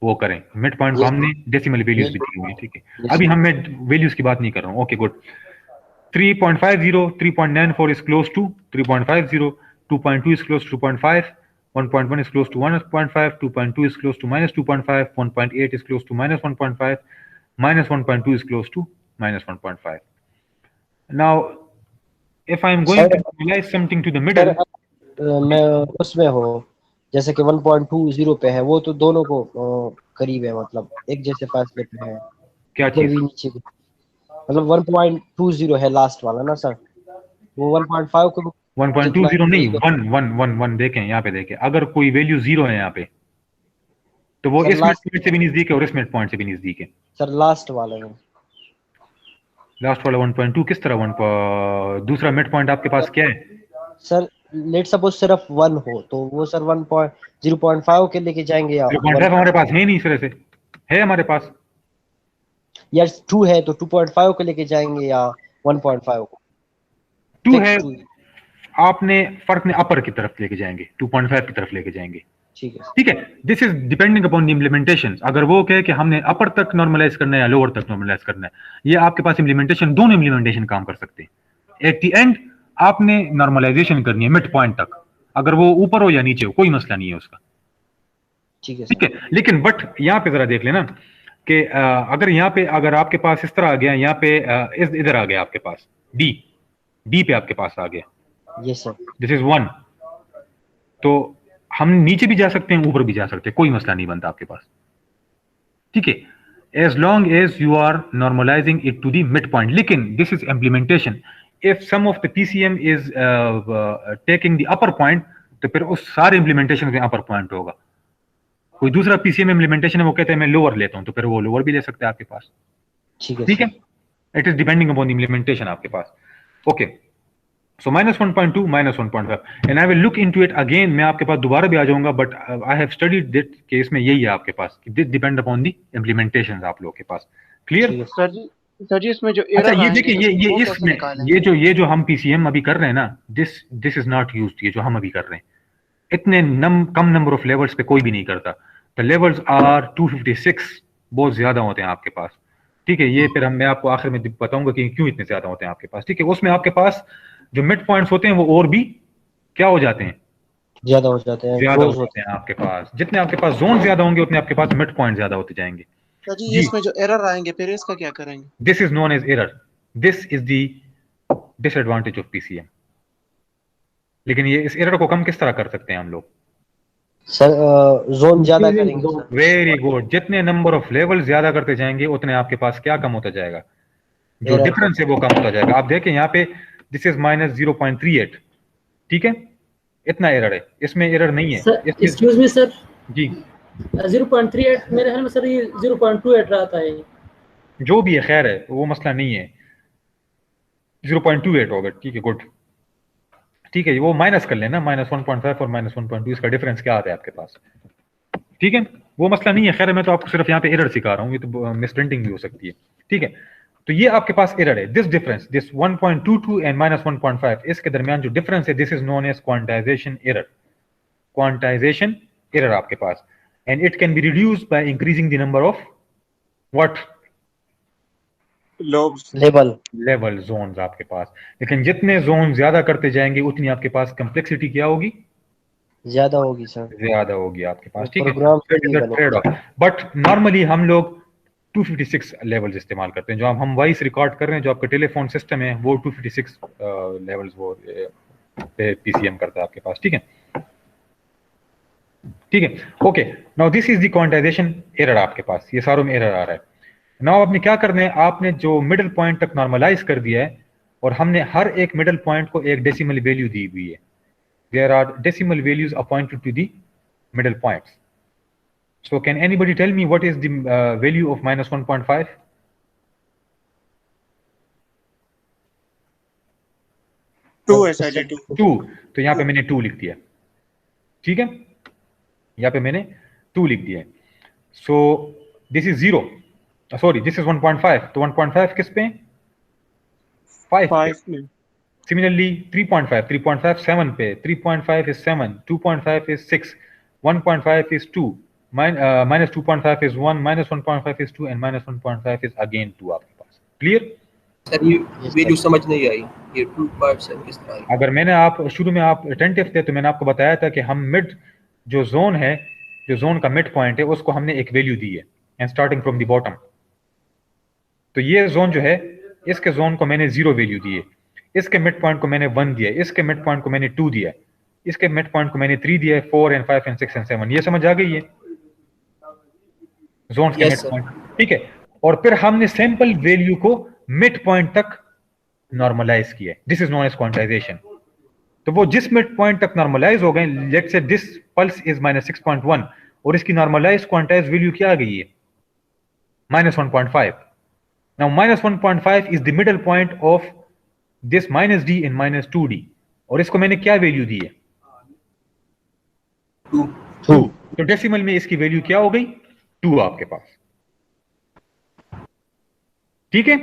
वो करें, मिड पॉइंट को हमने डेसिमल वैल्यूज भी दी हुई है. ठीक है, अभी हम वैल्यूज की बात नहीं कर रहा हूँ. Okay, good. 3.50, 3.94 is close to 3.50, 2.2 is close to 2.5, 1.1 is close to 1.5, 2.2 is close to minus 2.5, 1.8 is close to minus 1.5, minus 1.2 is close to minus 1.5. Now, if I am going to normalize something to the middle, मैं उसमें हो जैसे कि 1.20 पे है, वो तो दोनों को करीब है, मतलब एक जैसे फासले पे है. क्या चीज? नीचे मतलब 1.20 है लास्ट वाला ना सर. वो 1.5 को 1.20 नहीं, 1 देखें यहाँ पे. देखें, अगर कोई वैल्यू 0 है यहाँ पे तो वो इस मिड पॉइंट से भी नजदीक है और इस मिड पॉइंट से भी नजदीक है. सर लास्ट वाला 1.2 किस तरह? दूसरा मिड पॉइंट आपके पास क्या है सर? लेट सपोज सिर्फ 1 हो तो वो सर 0.5 के लेके जाएंगे या 0.5 हमारे पास है नहीं. सिरे से है हमारे पास. या 2 है तो 2.5 को लेके जाएंगे या 1.5 को? 2 है, आपने फर्क में अपर की तरफ लेके जाएंगे, 2.5 की तरफ लेके जाएंगे. ठीक है. This is depending upon the implementation. अगर वो कहे कि हमने अपर तक नॉर्मलाइज करना है या लोअर तक नॉर्मलाइज करना है, ये आपके पास इम्प्लीमेंटेशन, दोनों इम्प्लीमेंटेशन काम कर सकते हैं. एट द एंड आपने नॉर्मलाइजेशन करनी है मिड पॉइंट तक, अगर वो ऊपर हो या नीचे हो कोई मसला नहीं है उसका. ठीक है. लेकिन बट यहाँ पे जरा देख लेना कि अगर यहाँ पे अगर आपके पास इस तरह आ गया, यहाँ पे इधर आ गया आपके पास डी पे आपके पास आ गया. Yes sir. This is 1. तो हम नीचे भी जा सकते हैं, ऊपर भी जा सकते हैं, कोई मसला नहीं बनता आपके पास. ठीक है, as long as you are normalizing it to the mid point. लेकिन this is implementation. If some of the PCM is taking the upper point तो फिर उस सारे इम्प्लीमेंटेशन में अपर पॉइंट होगा. कोई दूसरा पीसीएम इम्प्लीमेंटेशन है वो कहते हैं मैं लोअर लेता हूं, तो फिर वो लोअर भी ले सकते हैं आपके पास। ठीक है, it is depending upon the implementation आपके पास। Okay, so -1.2 -1.5 and I will look into it again. मैं आपके पास दोबारा भी आ जाऊंगा, but I have studied that कि इसमें यही है आपके पास कि this depend upon the implementations आप लोगों के पास। क्लियर? सर जी इसमें जो अच्छा, एरर ये आएंगे देखिए, ये वो कैसे इसमें निकालें? ये जो हम पीसीएम अभी कर रहे हैं ना, दिस इज नॉट यूज्ड। ये जो हम अभी कर रहे हैं, इतने कम नंबर ऑफ लेवल्स पे कोई भी नहीं करता। द लेवल्स आर 256, बहुत ज्यादा होते हैं आपके पास। ठीक है, ये फिर मैं आपको आखिर में बताऊंगा कि क्यों इतने ज्यादा होते हैं आपके पास। ठीक है, उसमें आपके पास जो मिड पॉइंट्स होते हैं वो और भी क्या हो जाते हैं, ज्यादा हो जाते हैं, ज्यादा क्लोज होते हैं आपके पास। जितने आपके पास जोन ज्यादा होंगे उतने आपके पास मिड पॉइंट ज्यादा होते जाएंगे। सर जी जी, इसमें जो एरर आएंगे फिर इसका क्या करेंगे? This is known as error, this is the disadvantage of PCM. लेकिन ये इस एरर को कम किस तरह कर सकते हैं हम लोग? सर जोन ज्यादा करेंगे सर। वेरी गुड, जितने नंबर ऑफ लेवल ज्यादा करते जाएंगे उतने आपके पास क्या कम होता जाएगा, जो Error डिफरेंस है वो कम होता जाएगा। आप देखें यहाँ पे दिस इज -0.38, ठीक है, इतना एरर है, इसमें एरर नहीं है। सर इसमें एक्सक्यूज मी सर, जी 0.38 मेरे ख्याल में सर ये 0.28 रहा था ये। जो भी है खैर है, वो मसला नहीं है, 0.28 होगा। ठीक है, गुड, ठीक है, वो माइनस कर लेना, -1.5 और -1.2, इसका डिफरेंस क्या आता है आपके पास। ठीक है, वो मसला नहीं है। खैर मैं तो आपको सिर्फ यहाँ पे एरर सिखा रहा हूँ, ये तो मिसप्रिंटिंग भी हो सकती है। ठीक है, तो ये आपके पास एरर है, दिस डिफरेंस, दिस 1.22 एंड -1.5, इसके दरमियान जो डिफरेंस है, this is known as quantization error. Quantization error आपके पास, and it can be reduced by increasing the number of what, lobes. Level zones आपके पास। लेकिन जितने जोन ज्यादा करते जाएंगे उतनी आपके पास कम्प्लेक्सिटी क्या होगी, ज्यादा होगी सर, ज्यादा होगी आपके पास। ठीक प्रोग्राम है, ट्रेड ऑफ। बट नॉर्मली हम लोग 256 लेवल्स इस्तेमाल करते हैं। जो हम वॉइस रिकॉर्ड कर रहे हैं, जो आपका टेलीफोन सिस्टम है, वो 256 लेवल्स वो पे पीसीएम करता है आपके पास। ठीक है, ठीक है, okay. Now this is the quantization error आपके पास, ये सारों में एरर आ रहा है। नाउ आपने क्या करना है, आपने जो मिडिल पॉइंट तक नॉर्मलाइज कर दिया है, और हमने हर एक मिडिल पॉइंट को एक डेसिमल वैल्यू दी हुई है। There are decimal values appointed to the middle points. So can anybody tell me what is the value of -1.5? 2 है सर जी, 2। तो यहाँ पे मैंने 2 लिख दिया। ठीक है, यहाँ पे मैंने 2 लिख दिया। So this is 0, sorry, this is 1.5। तो 1.5 किस पे? 5 पे। Similarly 3.5 7 पे, 3.5 is 7, 2.5 is 6, 1.5 is 2, -2.5 is 1, -1.5 is 2, and -1.5 is again 2 आपके पास। क्लियर? सर ये वैल्यू समझ नहीं आई, ये 2.7 किस तरह आई? अगर मैंने आप शुरू में आप अटेंटिव थे तो मैंने आपको बताया था कि हम मिड जो जोन है, जो जोन का मिड पॉइंट है, उसको हमने एक वैल्यू दी है, and starting from the bottom. तो ये जोन जो है, इसके जोन को मैंने 0 वैल्यू दी है, इसके मिड पॉइंट को मैंने 1 दिया, इसके मिड पॉइंट को मैंने 2 दिया, इसके मिड पॉइंट को मैंने 3 दिया, 4 एंड 5 एंड 6 एंड 7। ये समझ आ गई है जोन्स के मिड पॉइंट। ठीक है, और फिर हमने सैंपल वैल्यू को मिड पॉइंट तक नॉर्मलाइज किया। This is known as quantization. तो वो जिस मिड पॉइंट तक नॉर्मलाइज हो गए, let's say this pulse is -6.1 और इसकी नॉर्मलाइज क्वांटाइज वैल्यू क्या आ गई है, -1.5। Now -1.5 is the middle point of this -d in -2d, और इसको मैंने क्या वैल्यू दी है, 2। तो डेसिमल में इसकी वैल्यू क्या हो गई, 2 आपके पास। ठीक है,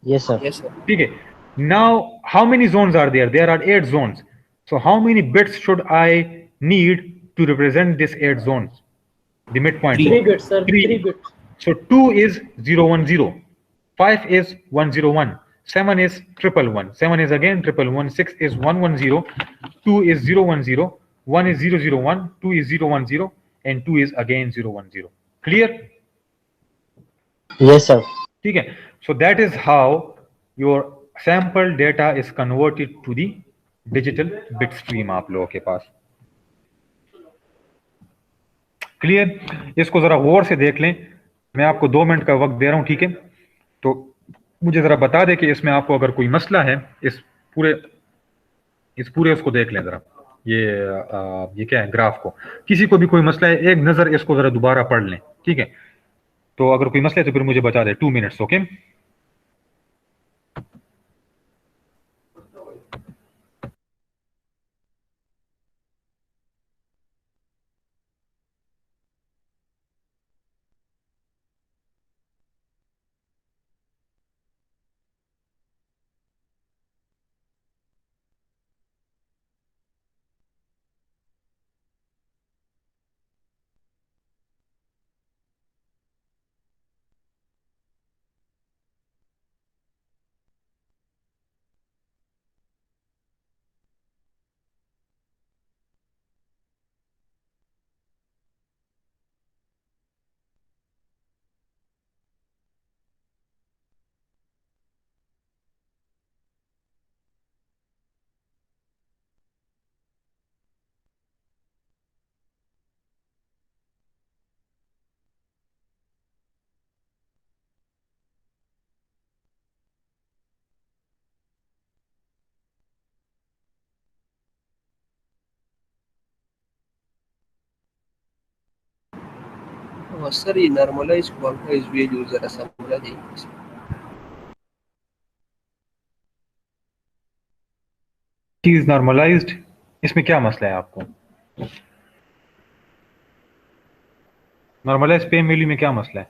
यस सर, यस सर। ठीक है। Now how many zones are there? There are 8 zones. So how many bits should I need to represent this 8 zones? The mid point 3 bits sir, 3 bits. So 2 is 010, 5 is 101, 7 is 111, 7 is again 111, 6 is 110, 2 is 010, 1 is 001, 2 is 010, and 2 is again 010. Clear? Yes sir. ठीक है, so that is how your sample data is converted to the digital bit stream आप लोगों के पास। Clear? इसको जरा गौर से देख लें, मैं आपको 2 मिनट का वक्त दे रहा हूं। ठीक है, तो मुझे जरा बता दें कि इसमें आपको अगर कोई मसला है, इस पूरे उसको देख लें जरा। ये क्या है, ग्राफ को। किसी को भी कोई मसला है, एक नजर इसको जरा दोबारा पढ़ लें, ठीक है। तो अगर कोई मसला है तो फिर मुझे बता दे, 2 मिनट्स, ओके। सर ये नॉर्मलाइज क्वांटाइज वैल्यू जरा समझा दीजिए। चीज नॉर्मलाइज्ड, इसमें क्या मसला है आपको? नॉर्मलाइज पे वैल्यू में क्या मसला है?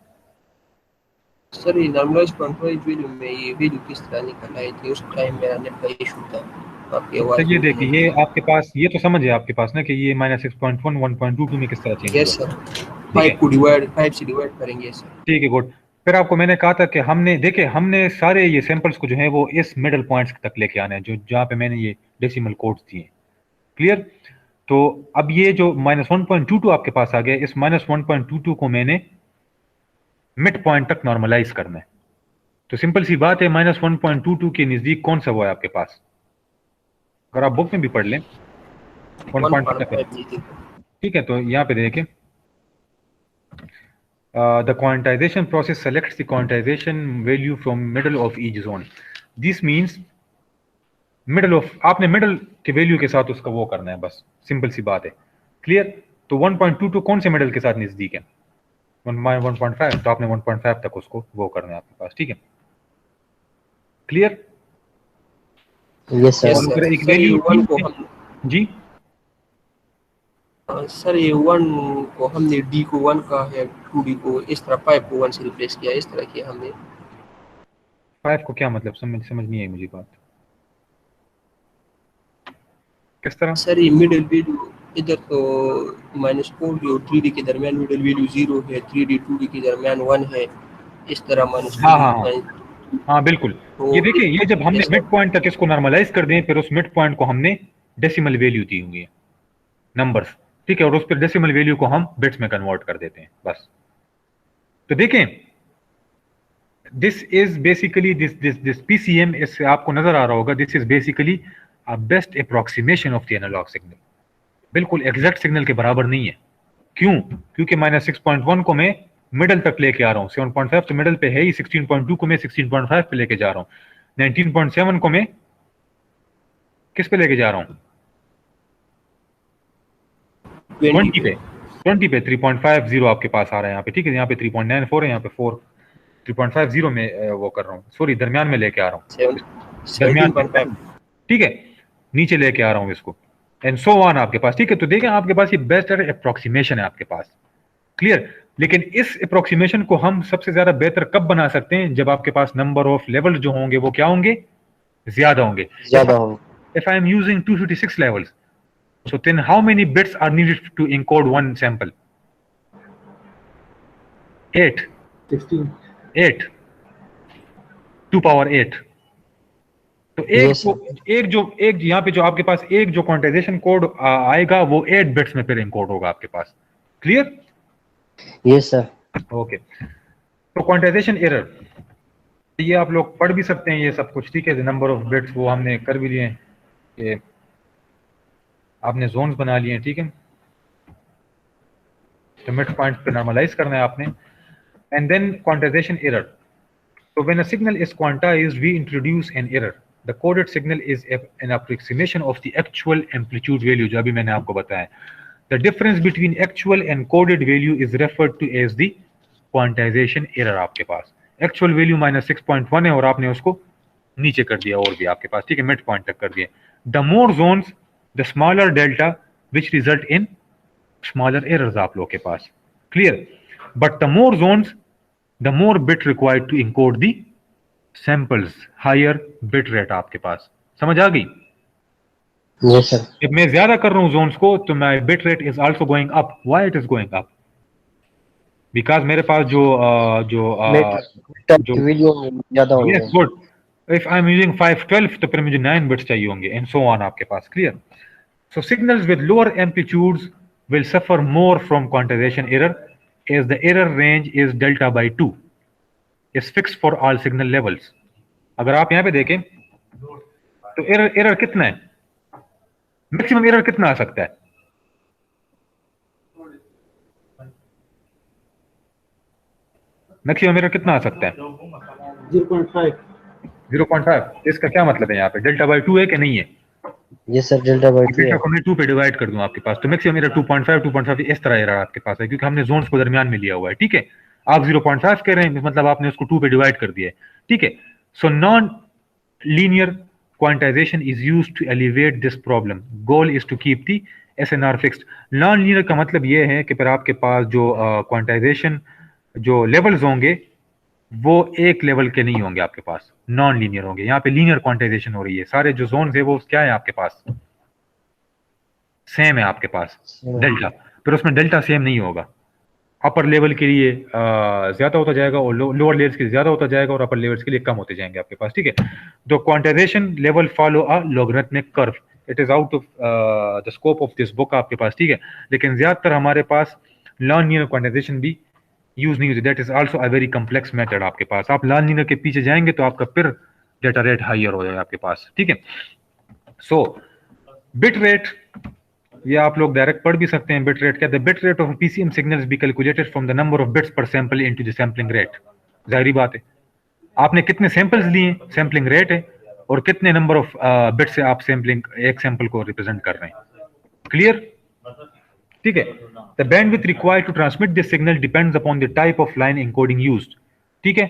सर ये नॉर्मलाइज क्वांटाइज वैल्यू में ये वैल्यू किस तरह निकल आई थी? उस टाइम मेरा नेट का इशू था, आपकी आवाज तो ये नहीं देखिए, ये आपके पास, ये तो समझ है आपके पास ना कि ये -6.1 1.22 में किस तरह चेंज यस हुआ, सर। ठीक है। 5 से डिवाइड करेंगे सर। ठीक है, गुड। फिर आपको मैंने कहा था कि हमने सारे ये सैंपल्स को जो है वो इस मिडल पॉइंट्स तक लेके आना है, जो जहाँ पे मैंने ये डेसिमल कोड्स दिए, क्लियर। तो अब ये जो -1.22 आपके पास आ गया, इस -1.22 को मैंने मिड पॉइंट तक नॉर्मलाइज करना है। तो सिंपल सी बात है, -1.22 के नजदीक कौन सा वो है आपके पास? अगर आप बुक में भी पढ़ लें 1.5 है, 1.5 ठीक है। तो यहाँ पे देखें, the quantization process selects the quantization value from middle of each zone. This means middle of, आपने मिडल के वैल्यू के साथ उसका वो करना है, बस सिंपल सी बात है, क्लियर। तो 1.22 कौन से मिडल के साथ नजदीक है? 1.5, तो आपने 1.5 तक उसको वो करना है आपके पास, ठीक है, क्लियर। Yes sir. यस और सर। फिर एक सर ये वैल्यू 1 को हम जी, सर ये 1 को हमने d को 1 का है, 2d को इस तरह 5 को 1 से रिप्लेस किया, इस तरह किया हमने। 5 को क्या मतलब, समझ नहीं आई मुझे बात, किस तरह? सर ये मिडिल वैल्यू इधर तो -4 और 3d के दरमियान मिडिल वैल्यू 0 है, 3d 2d के दरमियान 1 है, इस तरह हाँ हाँ हाँ -2d। हाँ, बिल्कुल। तो ये देखिए, ये जब हमने यस मिड सर। पॉइंट तक इसको नॉर्मलाइज कर दें, फिर उस मिड पॉइंट को हमने डेसिमल वैल्यू दी हुई है, नंबर्स, ठीक है, और उस पर डेसिमल वैल्यू को हम बिट्स में कन्वर्ट कर देते हैं, बस। तो देखें, this is basically this PCM, इससे आपको नजर आ रहा होगा, this is basically a best approximation of the analog signal, बिल्कुल एग्जैक्ट सिग्नल के बराबर नहीं है। क्यों? क्योंकि -6.1 को मैं मिडल तक लेके आ रहा हूँ, 7.5 तो मिडल पे है ही, 16.2 को मैं 16.5 पे लेके जा रहा हूँ, 19.7 को मैं किस पे लेके जा रहा हूँ? 20 पे, 3.50 आपके पास आ रहा है यहाँ पे, ठीक है। यहाँ पे 3.94 है, यहाँ पे 3.50 में वो कर रहा हूँ, सॉरी दरमियान में लेके आ रहा हूँ, दरमियान में, 17.5। ठीक है, नीचे लेके आ रहा हूँ इसको, एंड सो ऑन आपके पास, ठीक है। तो देखें, आपके पास ये बेस्ट अप्रोक्सीमेशन है आपके पास, क्लियर। लेकिन इस अप्रोक्सीमेशन को हम सबसे ज्यादा बेहतर कब बना सकते हैं? जब आपके पास नंबर ऑफ लेवल जो होंगे वो क्या होंगे? ज्यादा होंगे। ज्यादा हो। If I am using 256 levels, so then how many bits are needed to encode one sample? 8, 16 8, 2 power 8। तो Yes, sir. एक यहाँ पे जो आपके पास एक जो क्वांटाइजेशन कोड आएगा वो 8 बिट्स में फिर एनकोड होगा आपके पास, क्लियर। Yes, sir. ओके, तो क्वांटाइजेशन एरर, ये आप लोग पढ़ भी सकते हैं ये सब कुछ, ठीक है। नंबर ऑफ बिट्स वो हमने कर भी लिए हैं, कि आपने जोन्स बना लिए हैं, ठीक है। तो मिड पॉइंट पे नॉर्मलाइज करना है आपने, and then quantization error. So when a signal is quantized, we introduce an error. The coded signal is an approximation of the actual amplitude value, जो अभी मैंने आपको बताया। The difference between actual and coded value is referred to as the quantization error. आपके पास actual value -6.1 है और आपने उसको नीचे कर दिया और भी आपके पास, ठीक है, मिड पॉइंट तक कर दिया। The more zones the smaller delta which result in smaller errors आप लोग के पास, clear. But the more zones the more bit required to encode the samples, higher bit rate आपके पास, समझ आ गई? Yes sir. जब मैं ज्यादा कर रहा हूं जोन्स को तो my bit rate is also going up. Why it is going up? Because मेरे पास जो वीडियो ज्यादा होंगे। yes good, if I'm using 512 तो फिर मुझे 9 बिट्स चाहिए होंगे and so on आपके पास, clear? So signals with lower amplitudes will suffer more from quantization error as the error range is delta by 2 is fixed for all signal levels। अगर आप यहाँ पे देखें तो एरर कितना है, मैक्सिमम एरर कितना आ सकता है? मैक्सिमम एरर कितना आ सकता है? 0.5। 0.5। इसका क्या मतलब है यहाँ पे, डेल्टा बाई 2 है कि नहीं है? Yes sir, delta by 2 delta है। को मैं 2 पे डिवाइड कर दूं आपके पास तो मैक्सिमम एरर 2.5 इस तरह एरर आपके पास है, क्योंकि हमने जोन्स को दरमियान में लिया हुआ है, ठीक है। आप 0.5 कह रहे हैं, मतलब आपने उसको 2 पे डिवाइड कर दिया है, ठीक है। So non linear quantization is used to elevate this problem. Goal is to keep the SNR fixed. Non linear का मतलब ये है कि फिर आपके पास जो क्वांटाइजेशन जो लेवल्स होंगे वो एक लेवल के नहीं होंगे आपके पास, नॉन लीनियर होंगे। यहाँ पे लीनियर क्वांटाइजेशन हो रही है, सारे जो जोन्स है वो क्या है आपके पास, सेम है आपके पास डेल्टा, फिर उसमें डेल्टा सेम नहीं होगा। अपर लेवल के लिए ज्यादा होता जाएगा और लोअर लेवल्स के लिए ज्यादा होता जाएगा और अपर लेवल्स के लिए कम होते जाएंगे आपके पास, ठीक है। The quantization level follow a logarithmic curve. It is out of the scope of this book आपके पास, ठीक है। लेकिन ज्यादातर हमारे पास नॉन लीनियर क्वांटाइजेशन भी यूज नहीं होती। That is also a very complex method आपके पास। आप नॉन लीनियर के पीछे जाएंगे तो आपका फिर डेटा रेट हाइयर हो जाएगा आपके पास, ठीक है। सो बिट रेट, ये आप लोग डायरेक्ट पढ़ भी सकते हैं। बिट रेट क्या है? The bit rate of PCM signals be calculated from the number of bits per sample into the sampling rate. जाहिर बात है, आपने कितने सैंपल्स लिए, सैंपलिंग रेट है, और कितने नंबर ऑफ बिट्स से आप सैंपलिंग एक सैंपल को रिप्रेजेंट कर रहे हैं, क्लियर, ठीक है। The bandwidth required to transmit this signal depends upon the type of line encoding used, ठीक है।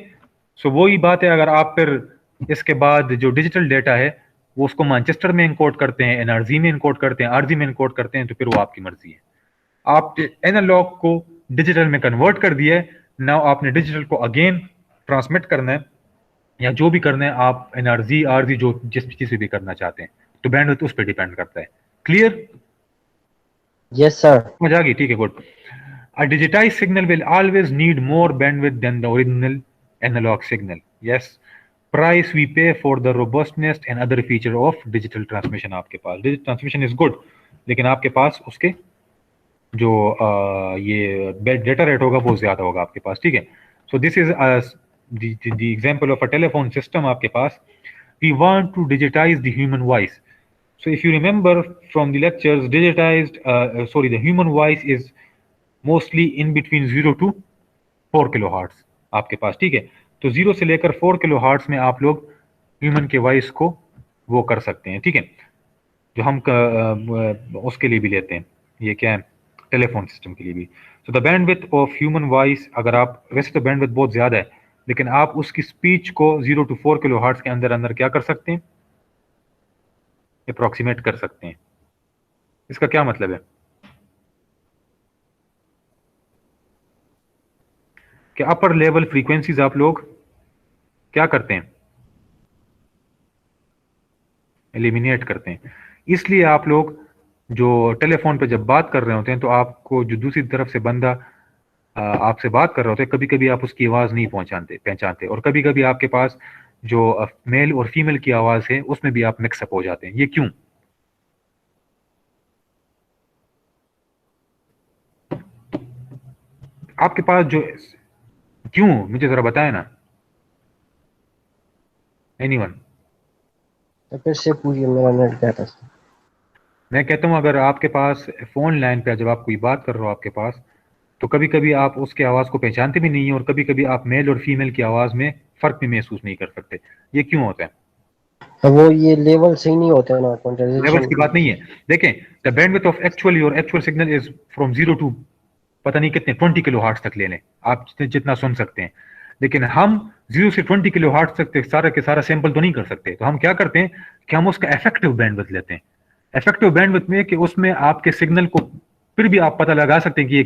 सो वही बात है, अगर आप फिर इसके बाद जो डिजिटल डेटा है वो उसको मैनचेस्टर में एनकोड करते हैं, NRZ में एनकोड करते हैं, RZ में एनकोड करते हैं, तो फिर वो आपकी मर्जी है। आप एनालॉग को डिजिटल में कन्वर्ट कर दिया है, नाउ आपने डिजिटल को अगेन ट्रांसमिट करना है या जो भी करना है आप NRZ RZ जो जिस चीज से भी करना चाहते हैं, तो बैंडविड्थ उस पर डिपेंड करता है, क्लियर? Yes sir. समझ आ गई, ठीक है, good. A digitized signal will always need more bandwidth than the original analog signal. Yes, price we pay for the robustness and other feature of digital transmission। आपके पास digital transmission is good, लेकिन आपके पास उसके जो ये data rate होगा वो ज्यादा होगा आपके पास, ठीक है। So this is the example of a telephone system आपके पास। We want to digitize the human voice. So if you remember from the lectures, the human voice is mostly in between 0 to 4 kilohertz आपके पास, ठीक है। तो 0 से लेकर 4 kilohertz में आप लोग ह्यूमन के वॉइस को वो कर सकते हैं, ठीक है, जो हम उसके लिए भी लेते हैं, ये क्या है, टेलीफोन सिस्टम के लिए भी। So the bandwidth of human voice, अगर आप, वैसे तो बैंडविड्थ बहुत ज्यादा है, लेकिन आप उसकी स्पीच को 0 to 4 किलोहर्ट्ज के अंदर अंदर क्या कर सकते हैं, अप्रोक्सीमेट कर सकते हैं। इसका क्या मतलब है कि अपर लेवल फ्रीक्वेंसीज आप लोग क्या करते हैं, एलिमिनेट करते हैं। इसलिए आप लोग जो टेलीफोन पे जब बात कर रहे होते हैं तो आपको जो दूसरी तरफ से बंदा आपसे बात कर रहा होता है, कभी कभी आप उसकी आवाज नहीं पहचानते, और कभी कभी आपके पास जो मेल और फीमेल की आवाज है उसमें भी आप मिक्सअप हो जाते हैं। ये क्यों? आपके पास जो क्यों, मुझे जरा बताएं ना, एनीवन? फिर से पूछिए, मेरा नेट क्या था। मैं कहता हूं अगर आपके पास फोन लाइन पे जब आप कोई बात कर रहे हो आपके पास, तो कभी कभी आप उसकी आवाज को पहचानते भी नहीं है, और कभी कभी आप मेल और फीमेल की आवाज में फर्क भी महसूस नहीं कर सकते। ये क्यों होता है? तो वो ये लेवल सही नहीं होते हैं ना लेवल्स क्वांटाइजेशन की बात नहीं है। देखें, the bandwidth of actual your actual signal is from 0 to पता नहीं कितने 20 किलो हर्ट्ज तक ले लें आप, जितना सुन सकते हैं। लेकिन हम 0 से 20 किलो हर्ट्ज तक सारा के सारा सैंपल तो नहीं कर सकते। तो हम क्या करते हैं कि हम उसका इफेक्टिव बैंडविड्थ लेते हैं। इफेक्टिव बैंडविड्थ में कि उसमें आपके सिग्नल को फिर भी आप पता लगा सकते हैं कि ये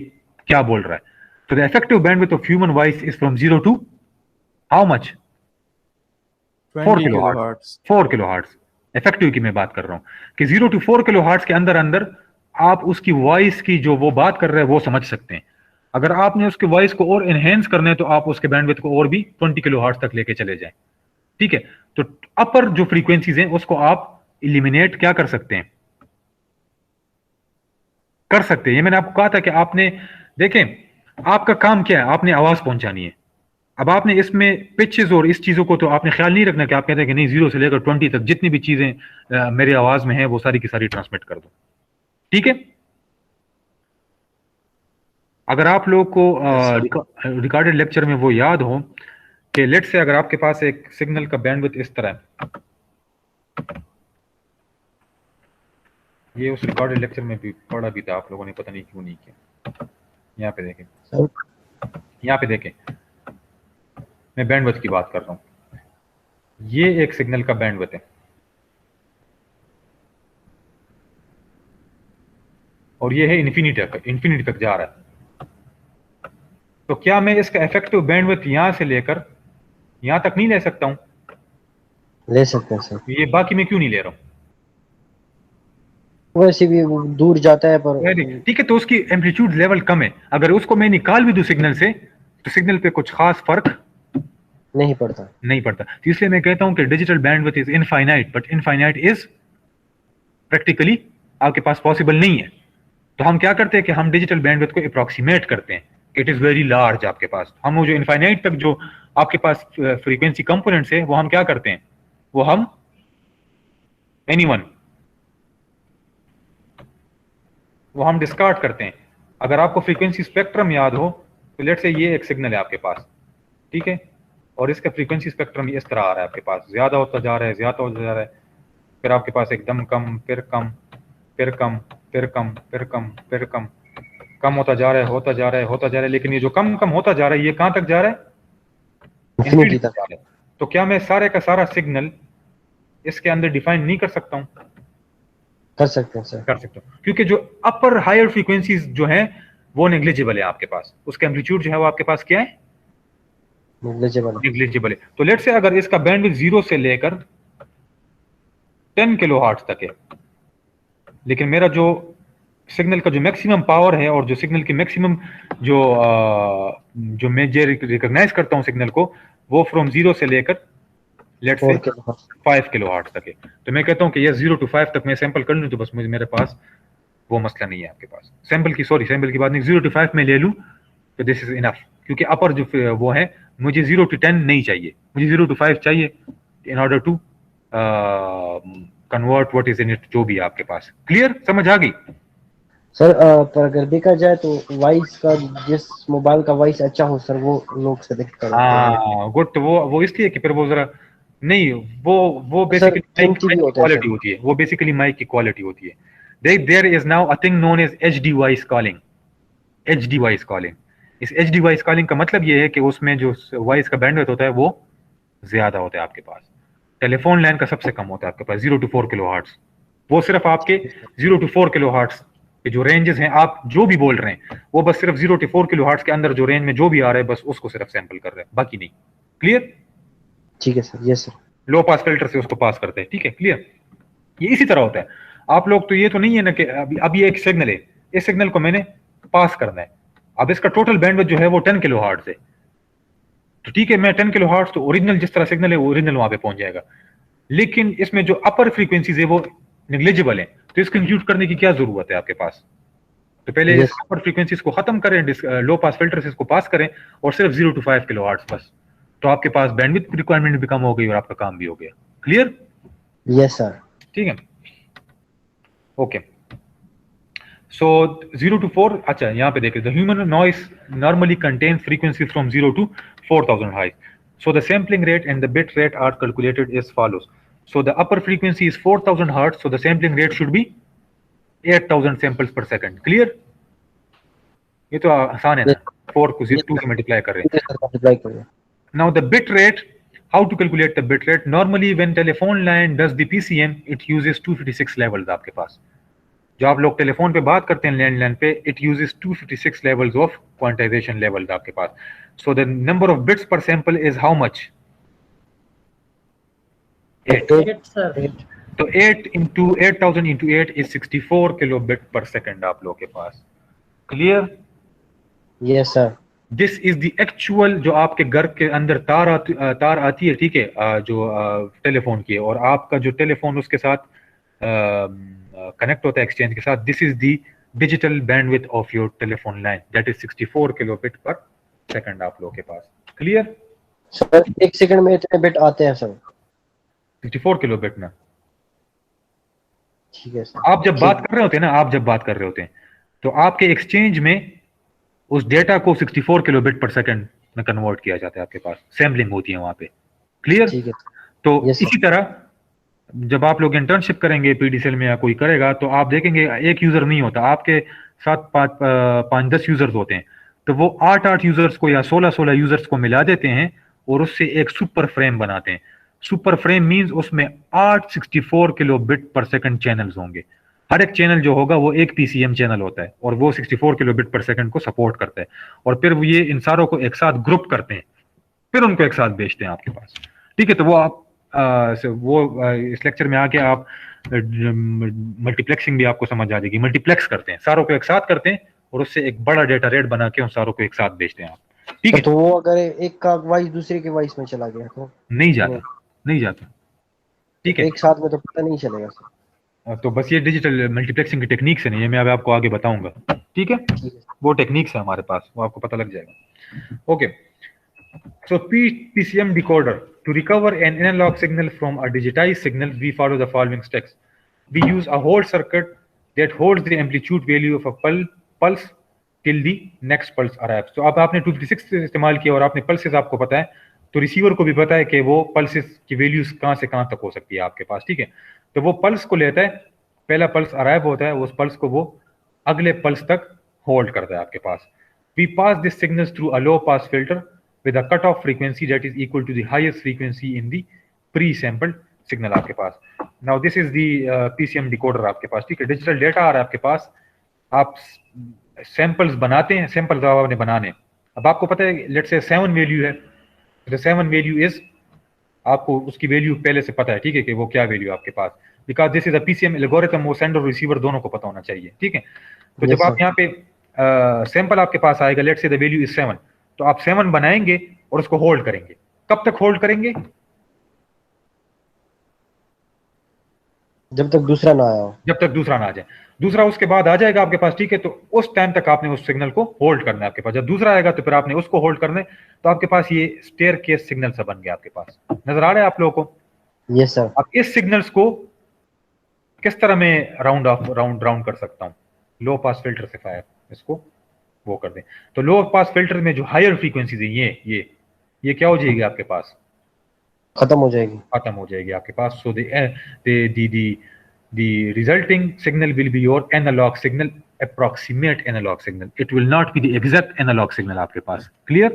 क्या बोल रहा है। तो the effective bandwidth of human voice is from 0 to how much 4 kilo hertz. 4 kilo hertz effective की मैं बात कर रहा हूं कि 0 टू 4 किलो हर्ट्ज के अंदर अंदर आप उसकी वॉइस की जो वो बात कर रहे हैं वो समझ सकते हैं। अगर आपने उसके वॉइस को और एनहेंस करना है तो आप उसके बैंडविड्थ को और भी 20 किलो हर्ट्ज तक लेके चले जाएं। ठीक है, तो अपर जो फ्रीक्वेंसीज हैं उसको आप इलिमिनेट क्या कर सकते हैं, कर सकते हैं। ये मैंने आपको कहा था कि आपने देखें आपका काम क्या है, आपने आवाज पहुंचानी है। अब आपने इसमें पिचेस और इस चीजों को तो आपने ख्याल नहीं रखना कि आप कहते हैं कि नहीं 0 से लेकर 20 तक जितनी भी चीजें मेरी आवाज में है वो सारी की सारी ट्रांसमिट कर दो। ठीक है, अगर आप लोग को रिकॉर्डेड लेक्चर में वो याद हो कि लेट से अगर आपके पास एक सिग्नल का बैंडविड्थ इस तरह है, ये उस रिकॉर्डेड लेक्चर में भी पढ़ा भी था आप लोगों ने, पता नहीं क्यों नहीं किया। यहाँ पे देखें, यहाँ पे देखें, मैं बैंडविड्थ की बात कर रहा हूं। ये एक सिग्नल का बैंडविड्थ है और ये है इन्फिनिटी तक जा रहा है। तो क्या मैं इसका इफेक्टिव बैंडविड्थ यहां से लेकर यहां तक नहीं ले सकता हूं? ले सकते हैं सर। ये बाकी मैं क्यों नहीं ले रहा हूं? वैसे भी वो दूर जाता है पर ठीक है, तो उसकी एम्पलीट्यूड लेवल कम है। अगर उसको मैं निकाल भी दूं सिग्नल से तो सिग्नल पे कुछ खास फर्क नहीं पड़ता। तो इसलिए मैं कहता हूं कि digital bandwidth is infinite, but infinite is practically आपके पास पॉसिबल नहीं है। तो हम क्या करते हैं कि हम डिजिटल बैंडविड्थ को अप्रोक्सीमेट करते हैं। इट इज वेरी लार्ज आपके पास। हम वो जो इनफाइनाइट तक जो आपके पास फ्रीक्वेंसी कंपोनेंट्स है वो हम क्या करते हैं, वो हम वो हम डिस्कार्ड करते हैं। अगर आपको फ्रीक्वेंसी स्पेक्ट्रम याद हो तो लेट से ये एक सिग्नल है आपके पास, ठीक है, और इसका फ्रीक्वेंसी स्पेक्ट्रम इस तरह आ रहा है आपके पास, ज्यादा होता जा रहा है, ज्यादा होता जा रहा है, फिर आपके पास एकदम कम, फिर कम, फिर कम, फिर कम, फिर कम, फिर कम, कम होता जा रहा है, होता जा रहा है, होता जा रहा है। लेकिन ये जो कम कम होता जा रहा है ये कहां तक जा रहा है? इंफिनिटी तक जा रहा है। तो क्या मैं सारे का सारा सिग्नल इसके अंदर डिफाइन नहीं कर सकता हूं? कर सकते हैं सर। कर सकता हूं, क्योंकि जो अपर हायर फ्रीक्वेंसीज जो हैं वो नेग्लिजिबल है आपके पास। उसका एम्पलीट्यूड जो है वो आपके पास क्या है? नेग्लिजिबल है। तो लेट से अगर इसका बैंडविड्थ 0 से लेकर 10 किलो हर्ट्ज तक है, लेकिन मेरा जो सिग्नल का जो मैक्सिमम पावर है और जो सिग्नल की मैक्सिमम जो मैं जो रिकॉग्नाइज करता हूं सिग्नल को, वो फ्रॉम 0 से लेकर लेट से 5 किलो हर्ट्ज तक है। तो मैं कहता हूं कि ये 0 to 5 तक मैं सैंपल कर लूं तो बस मेरे पास वो मसला नहीं है आपके पास। सैंपल की बात नहीं, 0 to 5 में ले लूं तो दिस इज इनफ, क्योंकि अपर जो वो है मुझे 0 to 10 नहीं चाहिए, मुझे 0 to 5 चाहिए in order to convert what is in it, जो भी आपके पास। क्लियर, समझ आ गई सर? पर अगर देखा जाए तो वॉइस का, जिस मोबाइल का वॉइस अच्छा हो सर वो लोग सेलेक्ट करते हैं। हाँ गुड। तो वो इसलिए कि फिर वो जरा नहीं, वो बेसिकली क्वालिटी होती है, वो बेसिकली माइक की क्वालिटी होती है। There is now a thing known as HD voice calling. HD voice calling, इस एचडी वॉइस कॉलिंग का मतलब ये है कि उसमें जो वॉइस का बैंडविड्थ होता है वो ज्यादा होता है आपके पास। टेलीफोन लाइन का सबसे कम होता है आपके पास 0 to 4 किलो हर्ट्ज। वो सिर्फ आपके 0 to 4 किलो हर्ट्ज के जो रेंजेस हैं, आप जो भी बोल रहे हैं वो बस सिर्फ 0 to 4 किलो हर्ट्ज के अंदर जो रेंज में जो भी आ रहा है बस उसको सिर्फ सैंपल कर रहे हैं, बाकी नहीं। क्लियर? ठीक है sir. Yes sir. Low pass filter से उसको पास करते हैं, ठीक है, क्लियर। ये इसी तरह होता है। आप लोग तो ये तो नहीं है ना कि अभी एक सिग्नल है, इस सिग्नल को मैंने पास करना है। अब इसका टोटल बैंडविड्थ जो है वो 10 किलो हर्ट्ज है, तो ठीक है, मैं 10 किलो हर्ट्ज तो ओरिजिनल जिस तरह सिग्नल है वो ओरिजिनल वहां पे पहुंच जाएगा। लेकिन इसमें जो अपर फ्रीक्वेंसीज है वो नेग्लिजिबल है, तो इसको इंक्लूड करने की क्या जरूरत है आपके पास? तो पहले इस अपर फ्रीक्वेंसीज को खत्म करें, लो पास फिल्टर से इसको पास करें और सिर्फ 0 to 5 किलो हर्ट्ज बस, तो आपके पास बैंडविड्थ रिक्वायरमेंट भी कम हो गई और आपका काम भी हो गया। क्लियर? Yes sir. ठीक है, ओके। सो 0 to 4, अच्छा यहाँ पे देखिए, the human noise normally contain frequency from 0 to 4000 high, so the sampling rate and the bit rate are calculated as follows. So the upper frequency is 4000 hertz, so the sampling rate should be 8000 samples per second. Clear? ये तो आसान है ना, 4 को 2 से multiply कर रहे हैं. मल्टीप्लाई करें. Now the bit rate, how to calculate the bit rate? Normally when telephone line does the PCM, it uses 256 levels आपके पास. जो आप लोग टेलीफोन पे बात करते हैं लैंडलाइन पे, it uses 256 levels of quantization levels आपके पास. So the number of bits per sample is how much? 8. 8 sir. तो 8 into 8000 into 8 is 64 kilobit per second आप लोगों के पास. Clear? Yes sir. This is the actual जो आपके घर के अंदर तार आती है, ठीक है, जो टेलीफोन की है, और आपका जो टेलीफोन उसके साथ कनेक्ट होता है एक्सचेंज के साथ. This is the digital bandwidth of your telephone line, that is 64 kilobit पर सेकंड आप लोगों के पास. क्लियर? सर 1 सेकंड में इतने बिट आते हैं सर? 64 किलोबिट ना. ठीक है सर. आप जब बात कर रहे होते हैं ना, आप जब बात कर रहे होते हैं तो आपके एक्सचेंज में उस डेटा को 64 किलोबिट पर सेकंड में कन्वर्ट किया जाता है आपके पास. सैम्पलिंग होती है वहां पे. क्लियर? ठीक है. तो Yes, sir. इसी तरह जब आप लोग इंटर्नशिप करेंगे पीडीसीएल में या कोई करेगा, तो आप देखेंगे एक यूजर नहीं होता, आपके साथ 5-10 यूजर्स होते हैं. तो वो 8-8 यूजर्स को या 16-16 यूजर्स को मिला देते हैं और उससे एक सुपर फ्रेम बनाते हैं. सुपर फ्रेम मींस उसमें 8 64 किलोबिट पर सेकंड चैनल्स होंगे. हर एक चैनल जो होगा वो एक पीसीएम चैनल होता है और वो 64 किलोबिट पर सेकंड को सपोर्ट करता है. और फिर वो ये इन सारों को एक साथ ग्रुप करते हैं, फिर उनको एक साथ भेजते हैं आपके पास. ठीक है? तो वो आप इस लेक्चर में आके आप मल्टीप्लेक्सिंग भी आपको समझ आ जाएगी. मल्टीप्लेक्स करते हैं, सारों को एक साथ करते हैं और उससे एक बड़ा डेटा रेट बना के उन सारों को एक साथ भेजते हैं आप. ठीक है? तो वो अगर एक का वॉइस दूसरे के वॉइस में चला गया तो नहीं जाता. ठीक है? एक साथ में तो पता नहीं चलेगा सर. तो बस ये डिजिटल मल्टीप्लेक्सिंग की टेक्निक्स है, ये मैं अब आपको आगे बताऊंगा. ठीक है? वो टेक्निक्स है हमारे पास, वो आपको पता लग जाएगा. Okay. So PCM decoder, to recover an analog signal from a digitized signal, we follow the following steps. We use a hold circuit that holds the amplitude value of a pulse till the next pulse arrives. तो अब आपने 256 इस्तेमाल किया और आपने pulses आपको पता है, तो रिसीवर को भी पता है कि वो पल्सेस की वैल्यूज कहाँ से कहाँ तक हो सकती है आपके पास. ठीक है? तो वो पल्स को लेता है, पहला पल्स अराइव होता है, उस पल्स को वो अगले पल्स तक होल्ड करता है आपके पास. We pass this signals through a low pass filter with a cutoff frequency that is equal to the highest frequency in the pre-sampled signal आपके पास. Now this is the PCM decoder आपके पास. ठीक है? Digital data आ रहा है आपके पास, आप samples बनाते हैं, सैंपल्स आपने बनाने. अब आपको पता है लेट्स से 7 वैल्यू है, द 7 वैल्यू इज, आपको उसकी वैल्यू पहले से पता है. ठीक है? कि वो क्या वैल्यू आपके पास, because this is a PCM algorithm, वो सेंडर और रिसीवर दोनों को पता होना चाहिए. ठीक है? तो जब आप यहाँ पे सैंपल आपके पास आएगा, let's say the value is 7, तो आप 7 बनाएंगे और उसको होल्ड करेंगे. कब तक होल्ड करेंगे? जब तक दूसरा ना आया हो. जब तक दूसरा ना आ जाए. दूसरा उसके बाद आ जाएगा आपके पास. ठीक है? तो उस टाइम तक आपने उस सिग्नल को होल्ड करना है आपके पास. जब दूसरा आएगा तो फिर आपने उसको होल्ड करना है. तो आपके पास ये स्टेयर केस सिग्नल सा बन गया आपके पास. नजर आ रहा है आप लोगों को? Yes sir. अब इस सिग्नल्स को किस तरह में राउंड कर सकता हूँ? लो पास फिल्टर से फायर इसको वो कर दें. तो लो पास फिल्टर में जो हायर फ्रीक्वेंसीज है, ये क्या हो जाएगी आपके पास? खत्म हो जाएगी. खत्म हो जाएगी आपके पास. सो the resulting signal will be your analog signal, approximate analog signal. It will not be the exact analog signal आपके पास. Clear?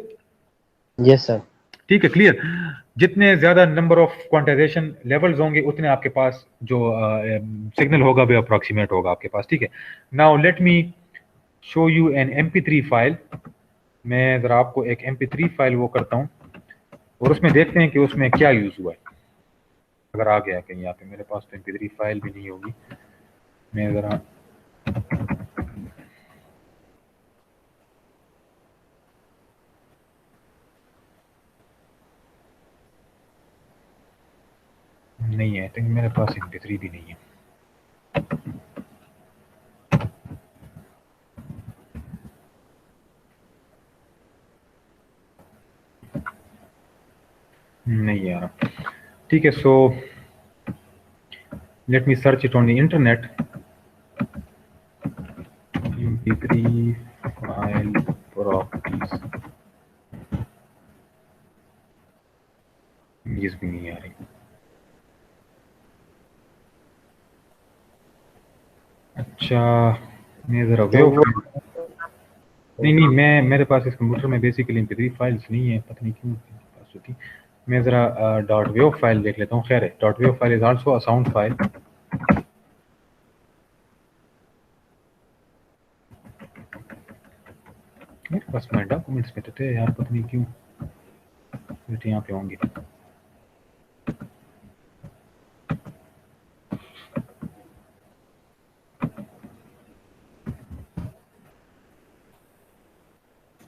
Yes sir. ठीक है? क्लियर? जितने ज्यादा नंबर ऑफ क्वांटाइजेशन लेवल्स होंगे उतने आपके पास जो सिग्नल होगा वो अप्रोक्सीमेट होगा आपके पास. ठीक है? Now let me show you an MP3 file. मैं जरा आपको एक MP3 फाइल वो करता हूँ और उसमें देखते हैं कि उसमें क्या यूज हुआ है. अगर आ गया कहीं यहाँ पे, मेरे पास तो MP3 फाइल भी नहीं होगी. मैं जरा नहीं है, तो मेरे पास MP3 भी नहीं है. नहीं आ रहा. ठीक है? So let me search it on the internet. MP3 file properties, ये भी नहीं आ रही. अच्छा, मैं ज़रा तो वेव वो नहीं मैं मेरे पास इस कंप्यूटर में बेसिकली MP3 फाइल्स नहीं है, पता नहीं क्यों मेरे पास होती। मैं ज़रा डॉट वेव फाइल देख लेता हूँ। खैर है, dot wave file is also a sound file. मेरे पास मेरे डॉक्यूमेंट्स में तो थे यार, पता नहीं क्यों यहाँ पे होंगे।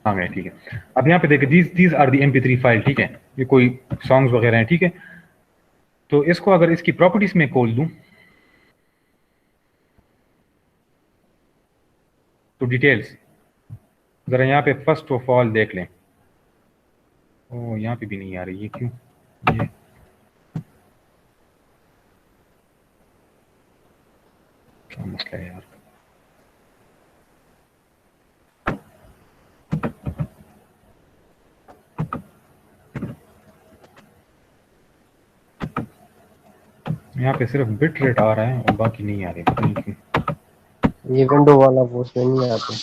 हाँ गए, ठीक है। अब यहाँ पे देखिए these are the MP3 file, ठीक है, ये कोई सॉन्ग्स वगैरह हैं, ठीक है। तो इसको अगर इसकी प्रॉपर्टीज में खोल दूं तो डिटेल्स जरा यहाँ पे फर्स्ट ऑफ ऑल देख लें। ओ यहाँ पे भी नहीं आ रही, ये क्यों? ये क्या मसला है यार? यहाँ पे सिर्फ बिट रेट आ रहा है और बाकी नहीं आ रही, पता नहीं क्यों। ये विंडो वाला वो उसमें नहीं आते।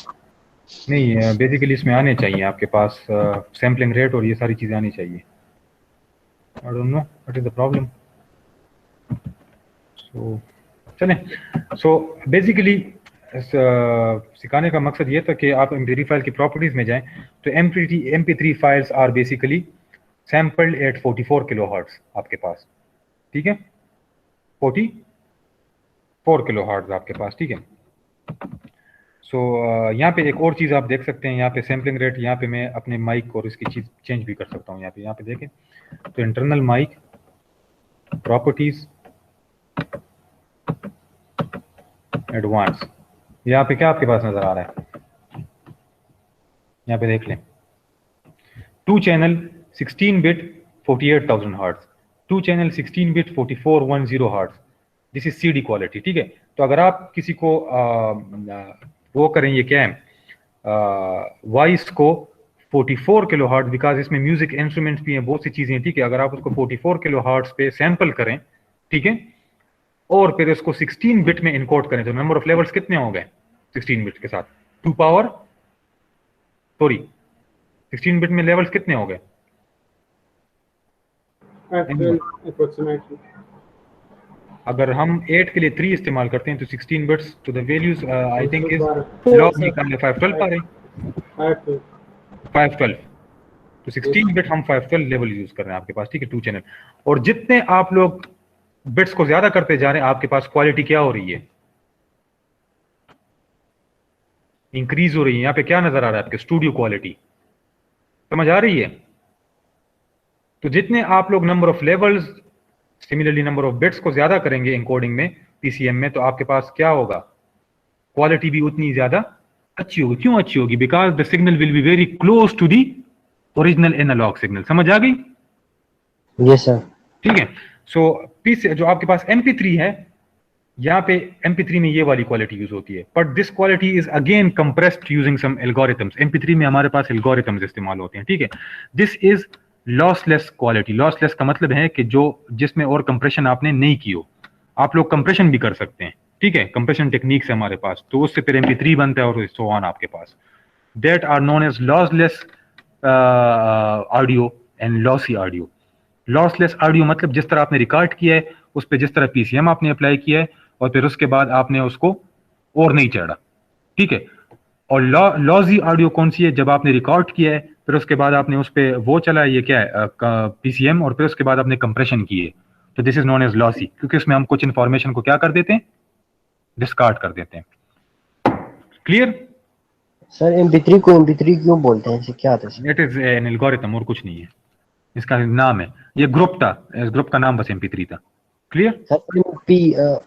नहीं, बेसिकली इसमें आने चाहिए आपके पास सैम्पलिंग रेट और ये सारी चीज़ें आनी चाहिए। I don't know what is the problem. So चलें, सो बेसिकली सिखाने का मकसद ये था कि आप MP3 फाइल की प्रॉपर्टीज में जाएं तो MP3 files are basically sampled at 44 kilohertz आपके पास, ठीक है, 44 किलोहर्ट्ज आपके पास, ठीक है। सो यहाँ पे एक और चीज़ आप देख सकते हैं, यहाँ पे सैम्पलिंग रेट, यहाँ पे मैं अपने माइक और इसकी चीज़ चेंज भी कर सकता हूँ। यहाँ पे देखें तो इंटरनल माइक प्रॉपर्टीज एडवांस, यहाँ पे क्या आपके पास नजर आ रहा है? यहाँ पे देख लें 2 channel 16 bit 48,000 hertz, 2 channel 16 bit 4410 hertz, this is CD quality, ठीक है। तो अगर आप किसी को वो करें, ये क्या है, वॉइस को 44 किलो हर्ट्ज, बिकॉज इसमें म्यूजिक इंस्ट्रूमेंट्स भी हैं, बहुत सी चीजें, ठीक है। अगर आप उसको 44 किलो हर्ट्ज पे सैंपल करें, ठीक है, और फिर इसको 16 बिट में इनकोड करें तो नंबर ऑफ लेवल्स कितने हो गए 16 बिट के साथ? 16 बिट में लेवल्स कितने हो गए? approximately. अगर हम 8 के लिए 3 इस्तेमाल करते हैं तो 16 बिट्स तो the values I think is Four, log sir. निकालने 512 पा रहे हैं, 512। तो 16 बिट हम 512 लेवल यूज कर रहे हैं आपके पास, ठीक है, 2 चैनल। और जितने आप लोग बिट्स को ज्यादा करते जा रहे हैं आपके पास क्वालिटी क्या हो रही है? इंक्रीज हो रही है। यहाँ पे क्या नजर आ रहा है आपके? स्टूडियो क्वालिटी, समझ आ रही है? तो जितने आप लोग number of levels, similarly number of bits को ज्यादा करेंगे एनकोडिंग में, PCM में, तो आपके पास क्या होगा? क्वालिटी भी उतनी ज्यादा अच्छी होगी। क्यों अच्छी होगी? Because the signal will be very close to the original analog signal. समझ आ गई? Yes sir. ठीक है। सो पीसी जो आपके पास MP3 है, यहाँ पे MP3 में ये वाली क्वालिटी यूज होती है, but this quality is again compressed using some algorithms. MP3 में हमारे पास एल्गोरिथम्स इस्तेमाल होते हैं, ठीक है। This is lossless quality. Lossless का मतलब है कि जो जिसमें और कंप्रेशन आपने नहीं की हो। आप लोग कंप्रेशन भी कर सकते हैं, ठीक है, कंप्रेशन टेक्निक्स है हमारे पास, तो उससे फिर MP3 बनता है और सो ऑन आपके पास। That are known as lossless audio and lossy audio. Lossless audio मतलब जिस तरह आपने रिकॉर्ड किया है उस पर जिस तरह PCM आपने अप्लाई किया है और फिर उसके बाद आपने उसको और नहीं चढ़ा, ठीक है। और लॉजी ऑडियो कौन सी है? जब आपने रिकॉर्ड किया है फिर उसके बाद आपने उस पर वो चला, ये क्या है, PCM, और फिर उसके बाद आपने कंप्रेशन किए, तो this is known as lossy, क्योंकि उसमें हम कुछ इंफॉर्मेशन को क्या कर देते हैं? डिस्कार्ड कर देते हैं। क्लियर? सर MP3 को MP3 क्यों बोलते हैं? इसे क्या आता है? इट इज एन एल्गोरिथम और कुछ नहीं है, इसका नाम है, ये ग्रुप था, इस ग्रुप का नाम बस MP3 था। क्लियर? सर MP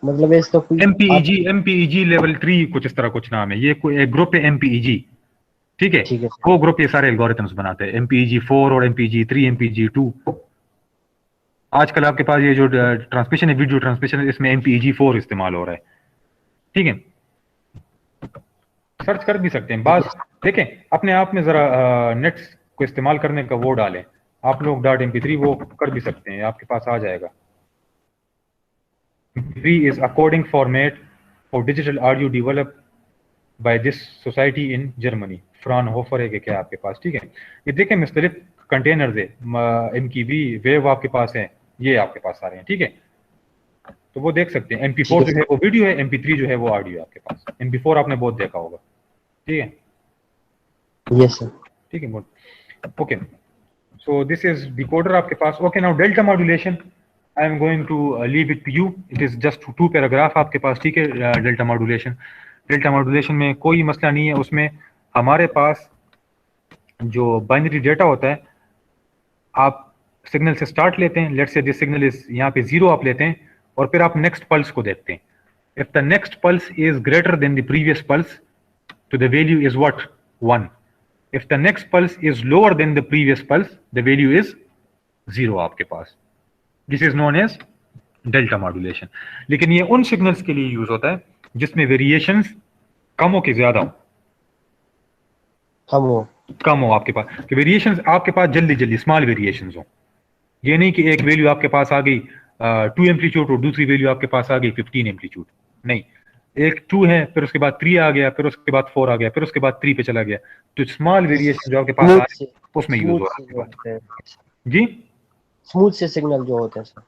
मतलब इसका कोई MPEG लेवल 3 कुछ इस तरह कुछ नाम है, ये कोई एक ग्रुप है MPEG, ठीक है। ठीक है। वो ग्रुप ये सारे एल्गोरिथम्स बनाते हैं, MPEG 4 और MPEG 3, MPEG 2। आजकल आपके पास ये जो ट्रांसमिशन है, वीडियो ट्रांसमिशन है, इसमें MPEG 4 इस्तेमाल हो रहा है, ठीक है। सर्च कर भी सकते हैं बात, देखें अपने आप में जरा नेट को इस्तेमाल करने का वो डालें आप लोग, .mp3 वो कर भी सकते हैं, आपके पास आ जाएगा। MP3 is a coding format और digital audio develop by this society in Germany, Fraunhofer है कि क्या आपके पास, ठीक है। ये देखें मुख्तलिफ कंटेनर्स है, MKV वेव आपके पास है, ये आपके पास सारे हैं, ठीक है। तो वो देख सकते हैं। MP4 जो है वो वीडियो है, MP3 जो है वो ऑडियो है आपके पास। MP4 आपने बहुत देखा होगा, ठीक है। Yes sir. ठीक है, okay. So this is decoder आपके पास। Okay, now delta modulation I am going to leave it to you. It is just 2 paragraph आपके पास, ठीक है। डेल्टा मॉड्यूलेशन में कोई मसला नहीं है। उसमें हमारे पास जो बाइनरी डेटा होता है, आप सिग्नल से स्टार्ट लेते हैं, let's say this signal is यहाँ पे 0 आप लेते हैं, और फिर आप नेक्स्ट पल्स को देखते हैं। If the next pulse is greater than the previous pulse, तो the value is what, 1। If the next pulse is lower than the previous pulse, the value is 0 आपके पास। This is known as delta modulation। लेकिन ये उन signals के लिए use होता है जिसमें वेरिएशंस कम हो कि ज्यादा हो, कम हो आपके पास, कि वेरिएशंस आपके पास जल्दी स्मॉल वेरिएशंस हो। ये नहीं कि एक वैल्यू आपके पास आ गई 2 एम्पलीट्यूड और दूसरी वैल्यू आपके पास आ गई 15 एम्पलीट्यूड, नहीं। एक 2 है, फिर उसके बाद 3 आ गया, फिर उसके बाद 4 आ गया, फिर उसके बाद 3 पे चला गया। तो स्मॉल वेरिएशन जो आपके पास आ रहे हैं उसमें यूज हो रहा है जी। स्मूथ से सिग्नल जो होते हैं सर,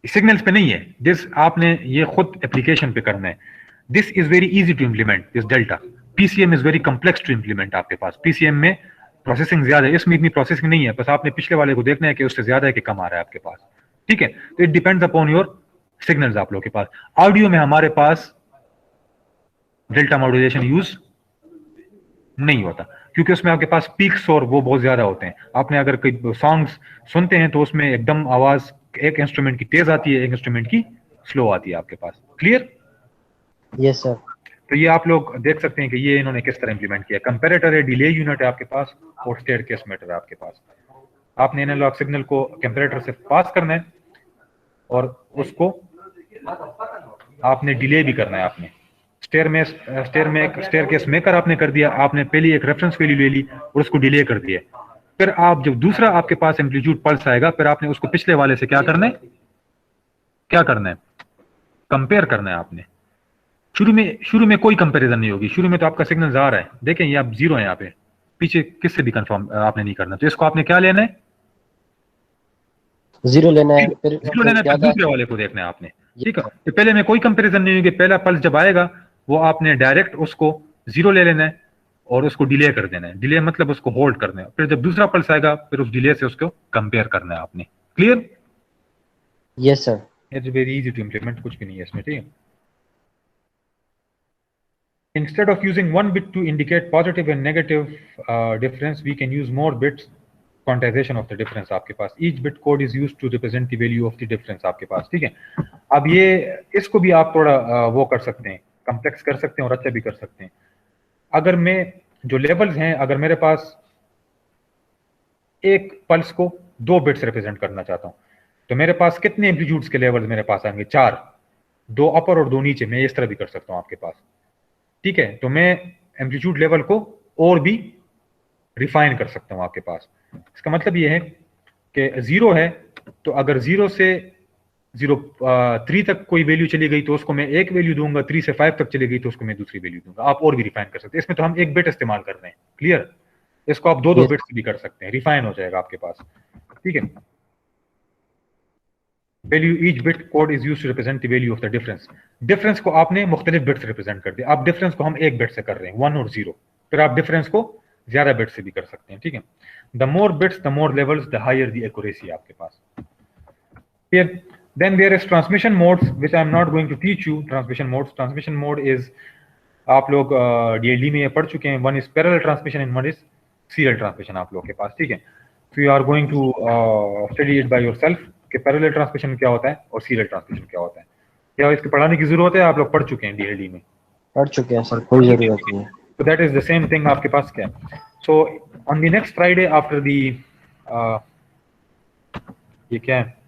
सिग्नल्स पे नहीं है दिस, आपने ये खुद एप्लीकेशन पे करना है। This is very easy to implement this delta. PCM is very complex to implement आपके पास। PCM में प्रोसेसिंग ज्यादा है, इसमें इतनी प्रोसेसिंग नहीं है, बस आपने पिछले वाले को देखना है कि उससे ज्यादा है कि कम आ रहा है आपके पास, ठीक है। तो it depends upon your signals आप लोगों के पास। ऑडियो में हमारे पास डेल्टा मॉड्यूलेशन यूज नहीं होता, क्योंकि उसमें आपके पास पीक्स और वो बहुत ज्यादा होते हैं। आपने अगर कोई सॉन्ग्स सुनते हैं तो उसमें एकदम आवाज एक इंस्ट्रूमेंट की तेज आती है, एक इंस्ट्रूमेंट की स्लो आती है आपके पास। क्लियर? Yes sir. तो ये आप लोग देख सकते हैं कि ये इन्होंने किस तरह इंप्लीमेंट किया। कंपैरेटर है, डिले यूनिट है आपके पास, और स्टेयरकेस मीटर है आपके पास। आपने एनालॉग सिग्नल को कंपैरेटर से पास करना है और उसको आपने डिले भी करना है। आपने स्टेयरकेस मेकर आपने कर दिया, आपने पहले एक रेफरेंस वैल्यू ले ली और उसको डिले कर दिया। फिर आप जब दूसरा आपके पास एम्पलीट्यूड पल्स आएगा, फिर आपने उसको पिछले वाले से क्या करना है, कंपेयर करना है आपने। शुरू में कोई कंपैरिजन नहीं होगी। शुरू में तो आपका सिग्नल आ रहा है, देखें ये आप 0 है यहाँ पे, पीछे किससे भी कंफर्म आपने नहीं करना। तो इसको आपने क्या लेना है, 0 लेना है, फिर 0 लेना है, फिर दूसरे वाले को देखना है आपने, ठीक है। तो पहले में कोई कंपैरिजन नहीं होगी। पहला पल्स जब आएगा वो आपने डायरेक्ट उसको 0 ले लेना है और उसको डिले कर देना है। डिले मतलब उसको होल्ड करना है। फिर जब दूसरा पल्स आएगा फिर उस डिले से उसको कंपेयर करना है आपने। Clear? Yes sir. It's very easy to implement, कुछ भी नहीं है इसमें, ठीक है। Instead of using one bit to indicate positive and negative difference, we can use more bits, quantization of the difference आपके पास। Each bit code is used to represent the value of the difference आपके पास, ठीक है। अब ये इसको भी आप थोड़ा वो कर सकते हैं, कम्प्लेक्स कर सकते हैं और अच्छा भी कर सकते हैं। अगर मैं जो लेवल्स हैं, अगर मेरे पास एक पल्स को 2 बिट्स रिप्रेजेंट करना चाहता हूँ, तो मेरे पास कितने एम्पलीट्यूड्स के लेवल्स मेरे पास आएंगे? 4, 2 अपर और 2 नीचे। मैं इस तरह भी कर सकता हूँ आपके पास, ठीक है। तो मैं एम्पलीट्यूड लेवल को और भी रिफाइन कर सकता हूं आपके पास। इसका मतलब ये है कि 0 है, तो अगर 0 से 3 तक कोई वैल्यू चली गई तो उसको मैं एक वैल्यू दूंगा, 3 से 5 तक चली गई तो उसको मैं दूसरी वैल्यू दूंगा। आप और भी रिफाइन कर सकते हैं। इसमें तो हम एक बिट इस्तेमाल कर रहे हैं, क्लियर। इसको आप 2-2 बिट्स भी कर सकते हैं, रिफाइन हो जाएगा आपके पास, ठीक है। Value each bit code is used to represent the value of the difference. Difference को आपने मुख्तलिफ बिट्स रिप्रेजेंट कर दिया। अब डिफरेंस को हम एक बिट से कर रहे हैं, 1 और 0। फिर आप डिफरेंस को ज्यादा बिट से भी कर सकते हैं, ठीक है। The more bits the more levels the higher the accuracy आपके पास। फिर then there is transmission modes which I am not going to teach you. Transmission mode is आप लोग DLD में ये पढ़ चुके हैं। one is parallel transmission and one is serial transmission आप लोग के पास, ठीक है। so you are going to study it by yourself कि पैरेलल ट्रांसमिशन क्या होता है और सीरियल ट्रांसमिशन क्या होता है। क्या इसके पढ़ाने की जरूरत है? आप लोग पढ़ चुके हैं, DLD में पढ़ चुके हैं सर, कोई जरूरत नहीं है। So that is the same thing आपके पास क्या है। So on the next Friday after the ये क्या है,